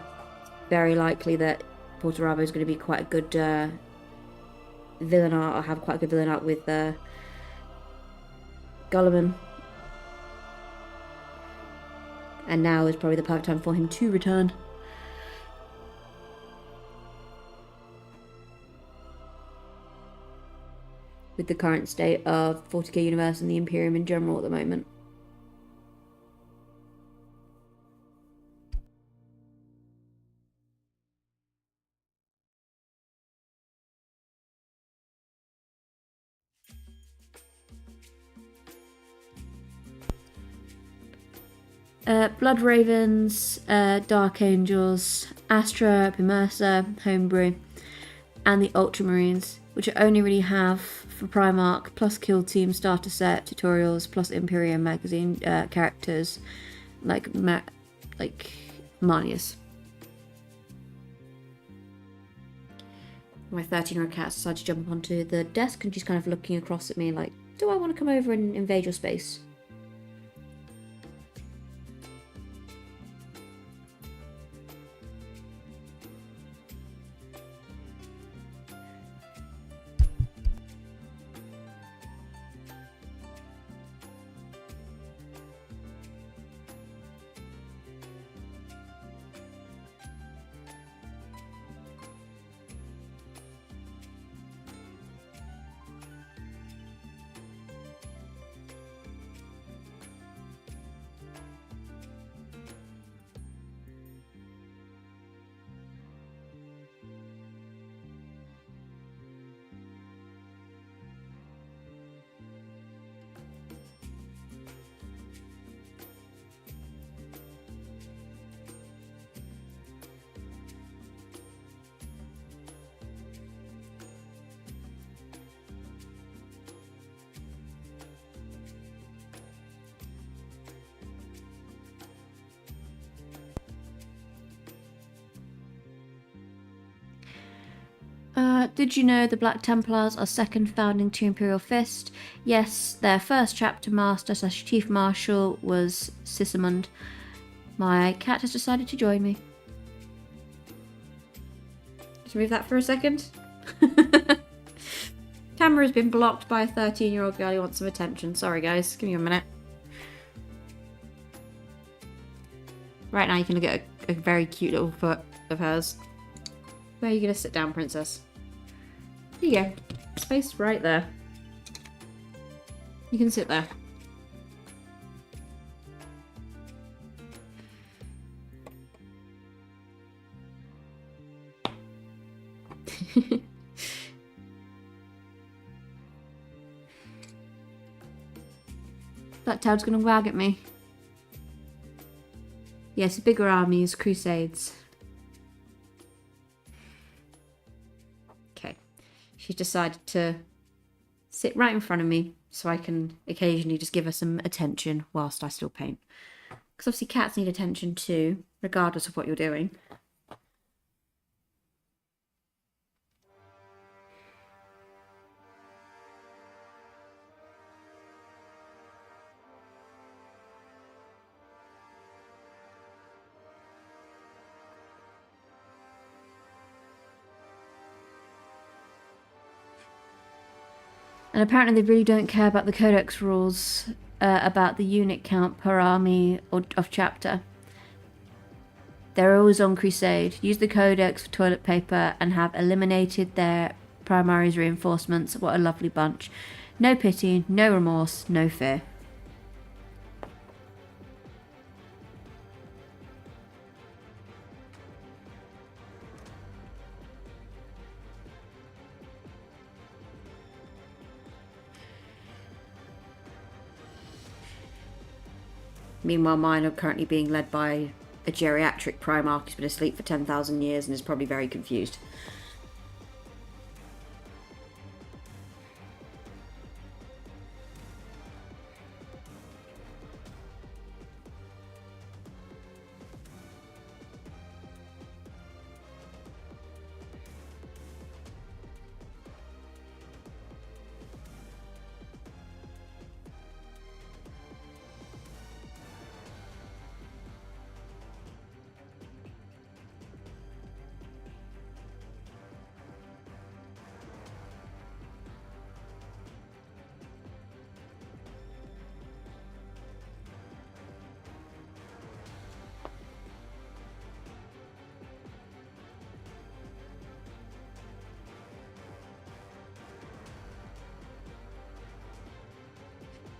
very likely that Portorabo is going to be quite a good villain art, or have quite a good villain art with Gulliman. And now is probably the perfect time for him to return. With the current state of 40k Universe and the Imperium in general at the moment. Blood Ravens, Dark Angels, Astra, Pimersa, Homebrew, and the Ultramarines, which I only really have for Primarch, plus Kill Team, Starter Set, Tutorials, plus Imperium Magazine characters, like Marnius. My 13-year-old cat decided to jump onto the desk and she's kind of looking across at me like, do I want to come over and invade your space? Did you know the Black Templars are second founding to Imperial Fist? Yes, their first chapter master / chief marshal was Sigismund. My cat has decided to join me. Just move that for a second. Camera has been blocked by a 13-year-old girl who wants some attention. Sorry guys, give me a minute. Right now you can look at a very cute little foot of hers. Where are you going to sit down, princess? Here you go. Space right there. You can sit there. That toad's gonna wag at me. Yes, bigger armies, crusades. Okay. She's decided to sit right in front of me so I can occasionally just give her some attention whilst I still paint. Because obviously cats need attention too, regardless of what you're doing. And apparently they really don't care about the codex rules about the unit count per army or of chapter. They're always on crusade. Use the codex for toilet paper and have eliminated their Primaries reinforcements. What a lovely bunch. No pity, no remorse, no fear. Meanwhile, mine are currently being led by a geriatric Primarch who's been asleep for 10,000 years and is probably very confused.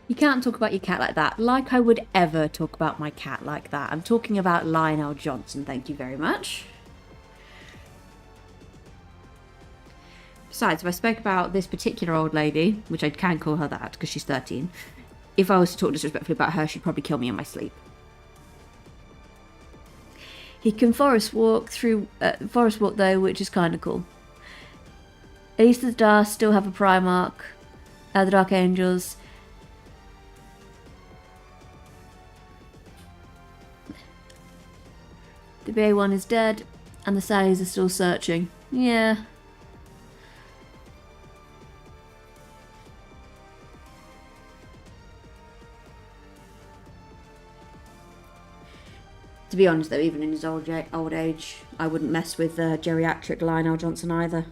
You can't talk about your cat like that. Like I would ever talk about my cat like that. I'm talking about Lionel Johnson, thank you very much. Besides, if I spoke about this particular old lady, which I can call her that because she's 13, if I was to talk disrespectfully about her, she'd probably kill me in my sleep. He can forest walk though, which is kind of cool. East of the Dust still have a Primarch. The Dark Angels. The BA1 is dead, and the Sallies are still searching. Yeah. To be honest though, even in his old age, I wouldn't mess with geriatric Lionel Johnson either.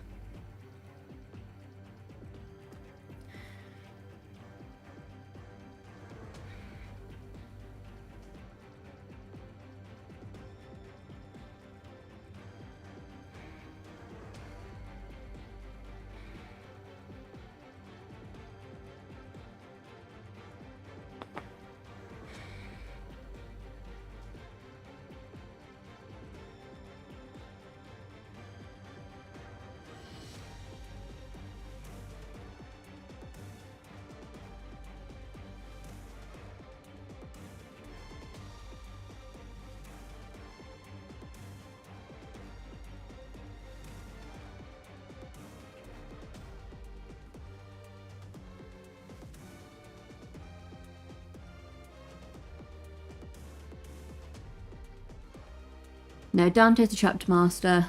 No, Dante's the chapter master.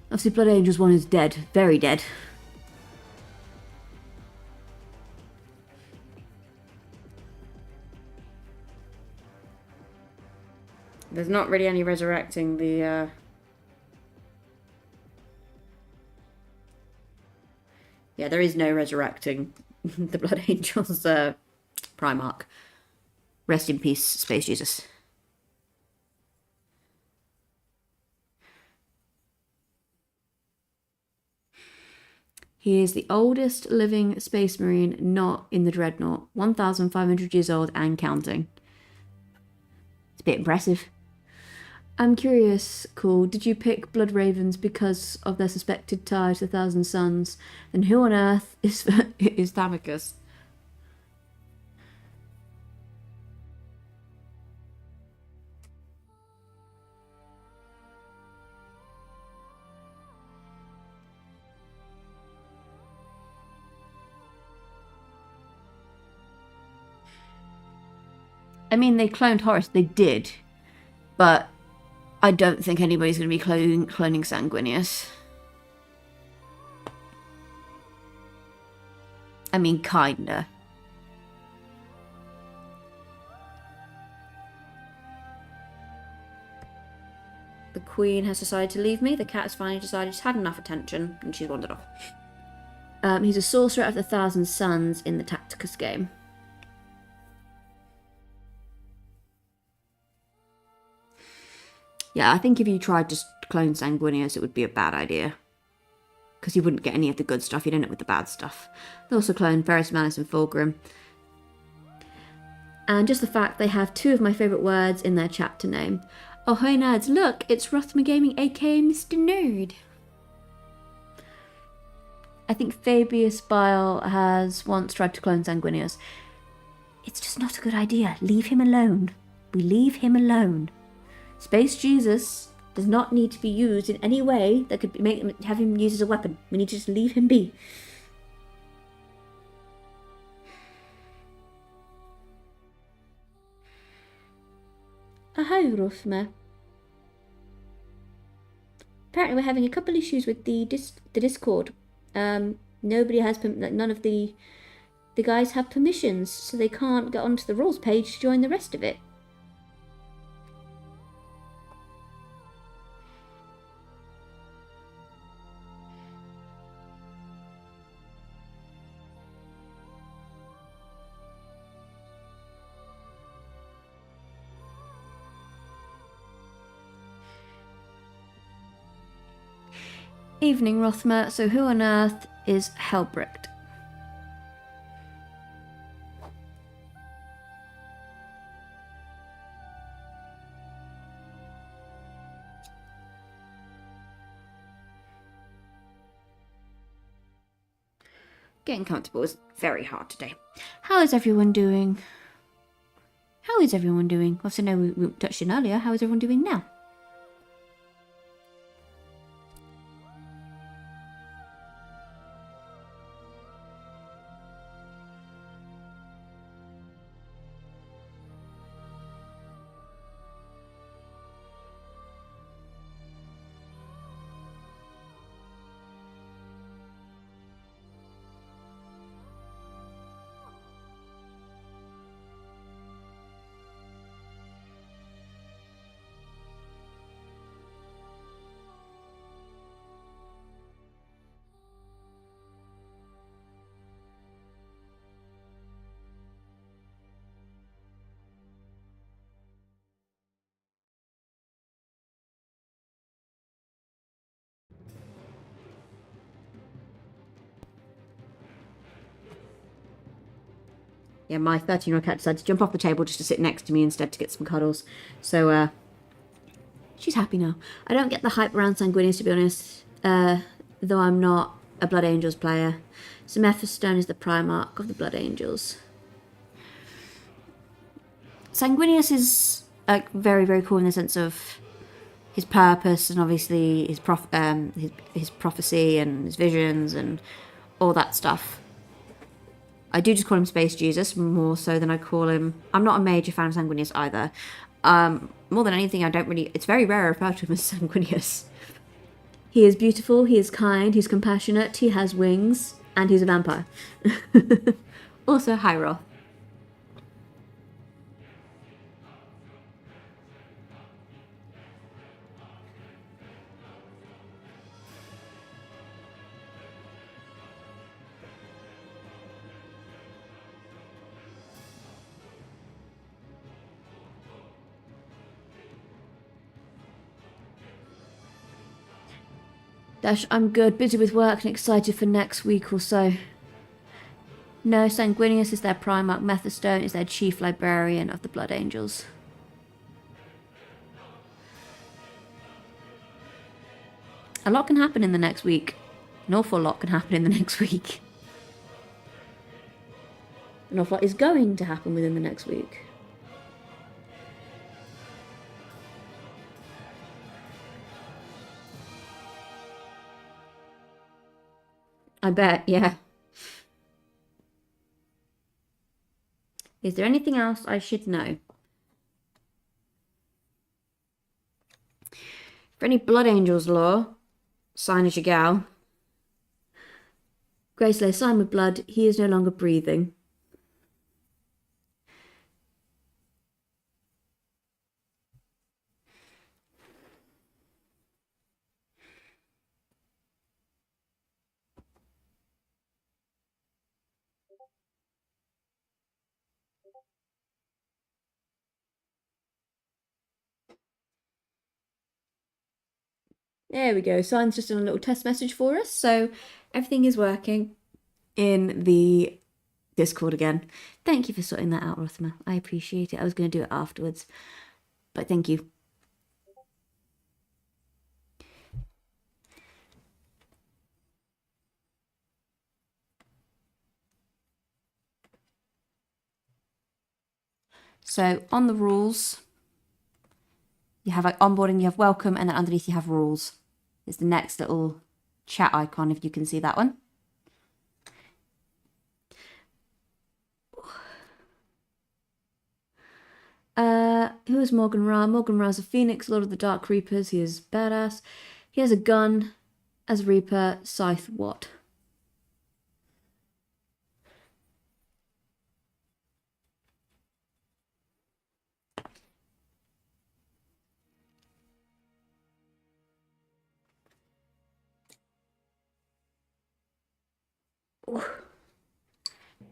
Obviously, Blood Angels 1 is dead. Very dead. There's not really any resurrecting the... Yeah, there is no resurrecting the Blood Angels Primarch. Rest in peace, Space Jesus. He is the oldest living Space Marine not in the Dreadnought. 1,500 years old and counting. It's a bit impressive. I'm curious, cool, did you pick Blood Ravens because of their suspected tie to the Thousand Sons? Then who on earth is Thamicus? I mean, they cloned Horus. They did. But I don't think anybody's going to be cloning Sanguinius. I mean, kinda. The Queen has decided to leave me. The cat has finally decided she's had enough attention and she's wandered off. He's a sorcerer of the Thousand Suns in the Tacticus game. Yeah, I think if you tried to clone Sanguinius, it would be a bad idea. Because you wouldn't get any of the good stuff, you'd end up with the bad stuff. They also clone Ferris Manus and Fulgrim. And just the fact they have two of my favourite words in their chapter name. Oh, hey nerds, look, it's Rothmer Gaming, aka Mr. Nerd. I think Fabius Bile has once tried to clone Sanguinius. It's just not a good idea. Leave him alone. We leave him alone. Space Jesus does not need to be used in any way that could have him used as a weapon. We need to just leave him be. Hi, Rothmer. Apparently we're having a couple issues with the Discord. Nobody has none of the guys have permissions, so they can't get onto the rules page to join the rest of it. Evening, Rothmer. So who on earth is Helbricht? Getting comfortable is very hard today. How is everyone doing? How is everyone doing? Obviously, no, we touched on earlier. How is everyone doing now? Yeah, my 13-year-old cat decided to jump off the table just to sit next to me instead to get some cuddles. So, she's happy now. I don't get the hype around Sanguinius, to be honest, though I'm not a Blood Angels player. So Mephistone is the Primarch of the Blood Angels. Sanguinius is like very, very cool in the sense of his purpose and obviously his prophecy and his visions and all that stuff. I do just call him Space Jesus more so than I call him... I'm not a major fan of Sanguinius either. More than anything, I don't really... It's very rare I refer to him as Sanguinius. He is beautiful, he is kind, he's compassionate, he has wings, and he's a vampire. Also, hi Roth. Dash, I'm good, busy with work and excited for next week or so. No, Sanguinius is their Primarch, Mephistone is their Chief Librarian of the Blood Angels. A lot can happen in the next week. An awful lot can happen in the next week. An awful lot is going to happen within the next week. I bet, yeah. Is there anything else I should know? For any Blood Angels lore, sign as your gal. Greyslayer, sign with blood, he is no longer breathing. There we go. Sign's just done a little test message for us, so everything is working in the Discord again. Thank you for sorting that out, Rothmer. I appreciate it. I was going to do it afterwards, but thank you. So on the rules, you have like onboarding, you have welcome, and then underneath you have rules. It's the next little chat icon, if you can see that one. Who is Morgan Ra? Morgan Ra's a phoenix, lord of the Dark Reapers. He is badass. He has a gun as Reaper. Scythe what? Ooh.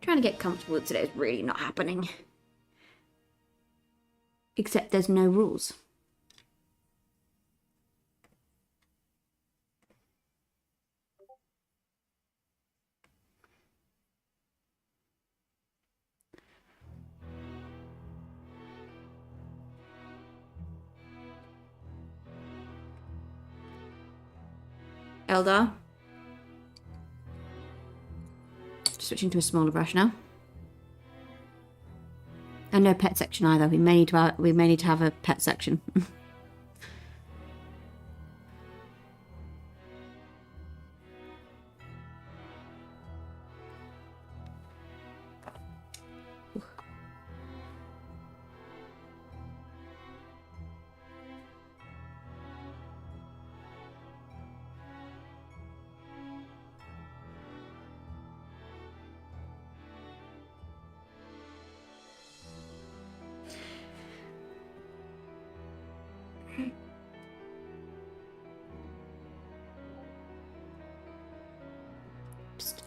Trying to get comfortable today is really not happening. Except there's no rules. Eldar. Switching to a smaller brush now. And no pet section either. We may need to have a pet section.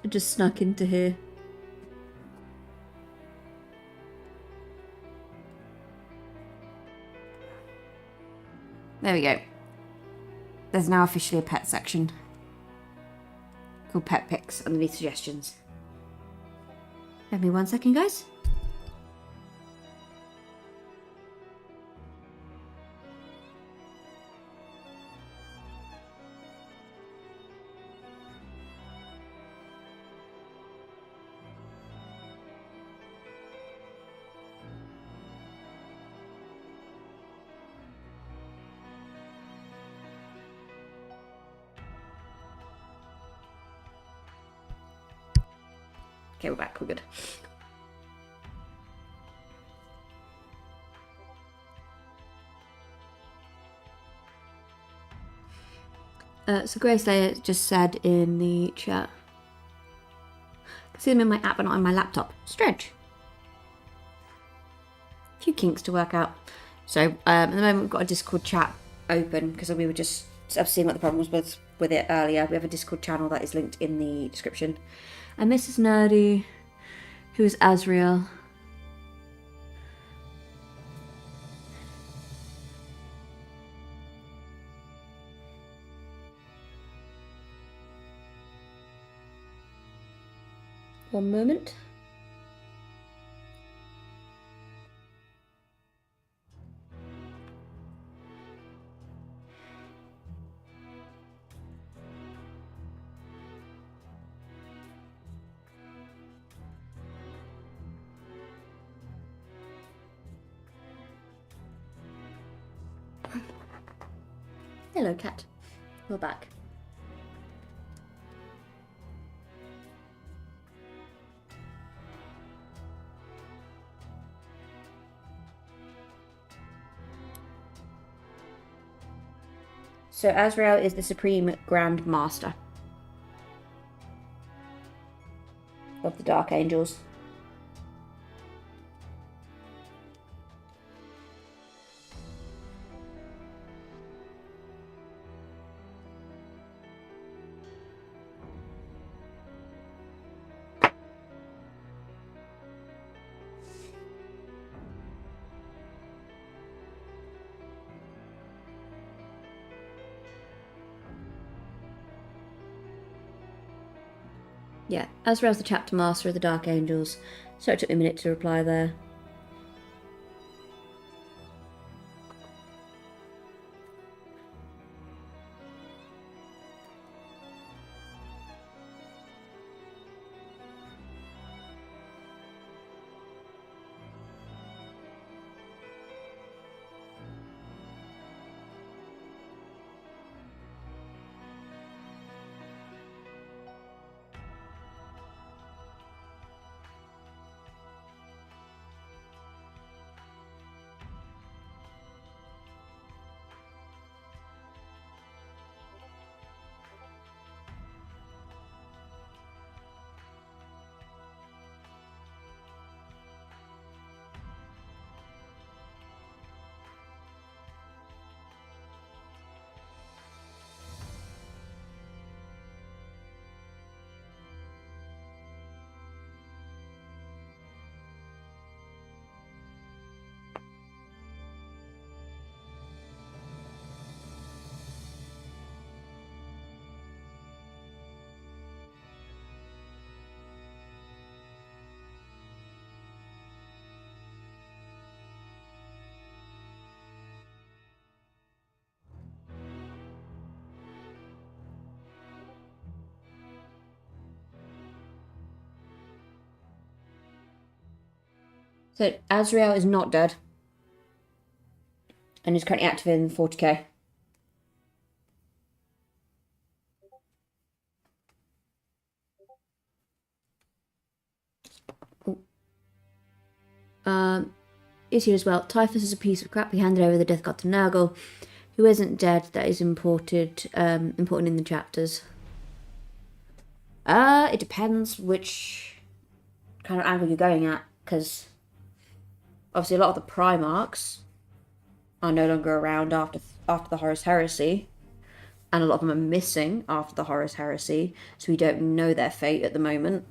Just snuck into here. There we go. There's now officially a pet section called Pet Picks underneath suggestions. Give me 1 second, guys. Okay, we're back. We're good. So Grace Layer just said in the chat, I can see them in my app but not on my laptop. Strange. A few kinks to work out. So at the moment we've got a Discord chat open because we were just seeing what the problem was with it earlier. We have a Discord channel that is linked in the description. And Mrs. Nerdy, who is Azrael. One moment. Hello, cat. We're back. So Azrael is the Supreme Grand Master of the Dark Angels. Yeah, Azrael's the chapter master of the Dark Angels, so it took me a minute to reply there. So Azrael is not dead, and is currently active in 40k. Is here as well. Typhus is a piece of crap. We handed over the death god to Nurgle, who isn't dead. That is important in the chapters. It depends which kind of angle you're going at, because obviously a lot of the Primarchs are no longer around after the Horus Heresy, and a lot of them are missing after the Horus Heresy, so we don't know their fate at the moment.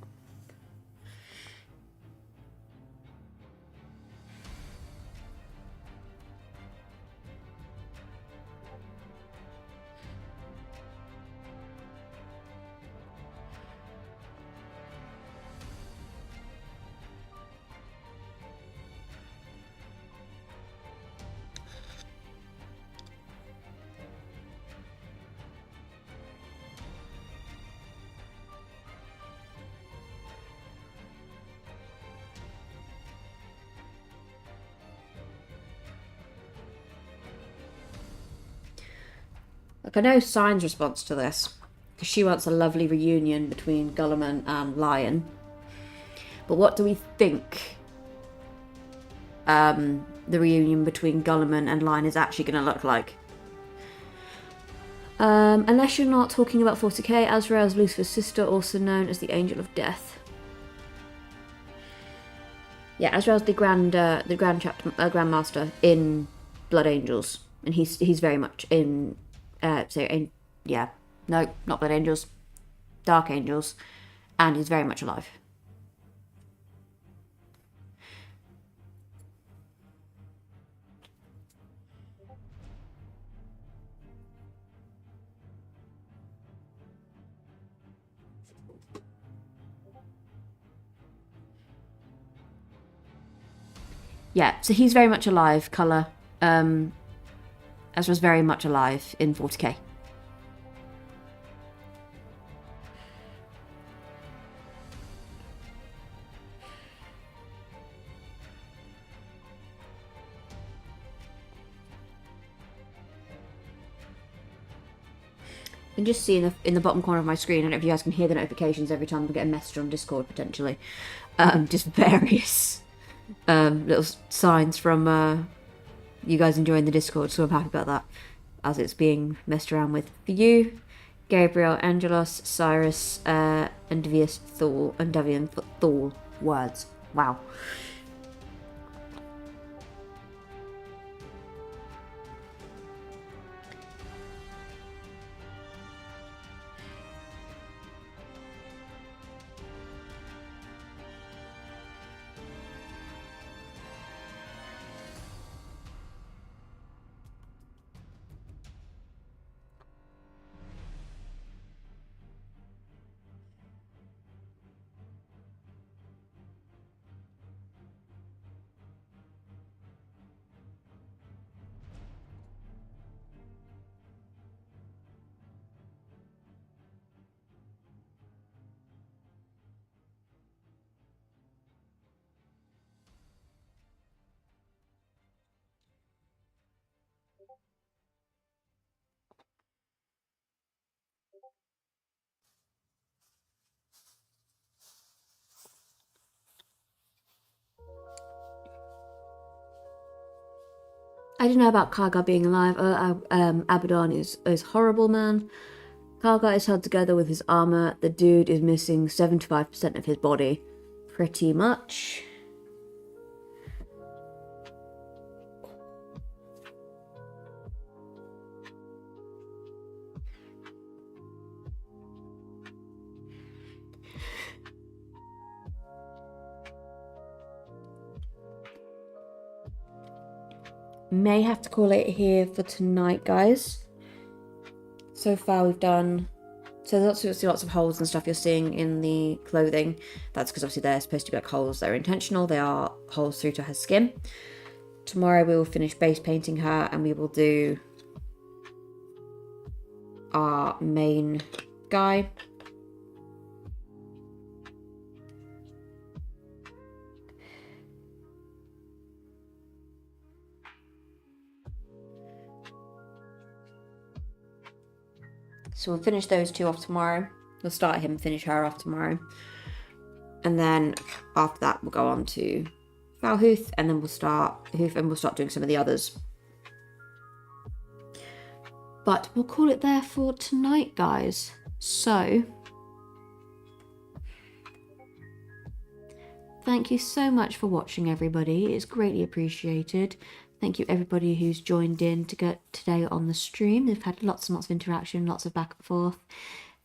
Like, I know Sign's response to this, because she wants a lovely reunion between Gulliman and Lion. But what do we think the reunion between Gulliman and Lion is actually going to look like? Unless you're not talking about 40k, Azrael is Lucifer's sister, also known as the Angel of Death. Yeah, Azrael's the Grandmaster in Blood Angels, and he's very much in. Yeah, no, not Blood Angels, Dark Angels, and he's very much alive. Yeah, so he's very much alive, Colour. Ezra's very much alive in 40k. You can just see in the bottom corner of my screen, I don't know if you guys can hear the notifications every time we get a message on Discord, potentially. Just various little signs from you guys enjoying the Discord, so I'm happy about that, as it's being messed around with for you, Gabriel, Angelos, Cyrus, and Davian Thal. Words. Wow. I don't know about Karga being alive. Abaddon is horrible, man. Karga is held together with his armor. The dude is missing 75% of his body. Pretty much. May have to call it here for tonight, guys. So far we've done... So there's lots of holes and stuff you're seeing in the clothing. That's because obviously they're supposed to be like holes. They're intentional. They are holes through to her skin. Tomorrow we will finish base painting her and we will do our main guy. So we'll finish those two off tomorrow. We'll start him, finish her off tomorrow. And then after that, we'll go on to Valhuth, and then we'll start Hoof, and we'll start doing some of the others. But we'll call it there for tonight, guys. So, thank you so much for watching, everybody. It's greatly appreciated. Thank you everybody who's joined in to get today on the stream. We've had lots and lots of interaction, lots of back and forth.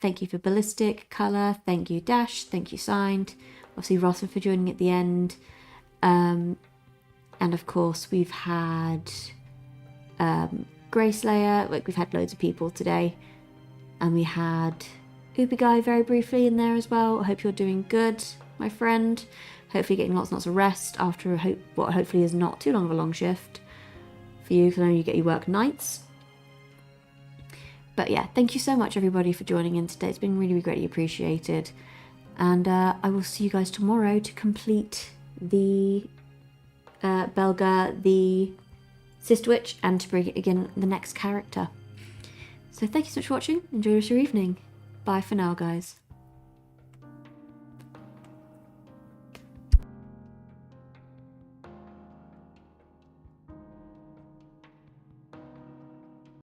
Thank you for Ballistic, Colour, thank you Dash, thank you Signed, obviously Rothmer for joining at the end. And of course we've had Greyslayer, like we've had loads of people today. And we had Ubigai very briefly in there as well. I hope you're doing good, my friend. Hopefully getting lots and lots of rest after what hopefully is not too long of a long shift for you, because I know you get your work nights. But yeah, thank you so much everybody for joining in today. It's been really, really greatly appreciated. And I will see you guys tomorrow to complete the Belga, the Cystwitch, and to bring again the next character. So thank you so much for watching. Enjoy the rest of your evening. Bye for now, guys.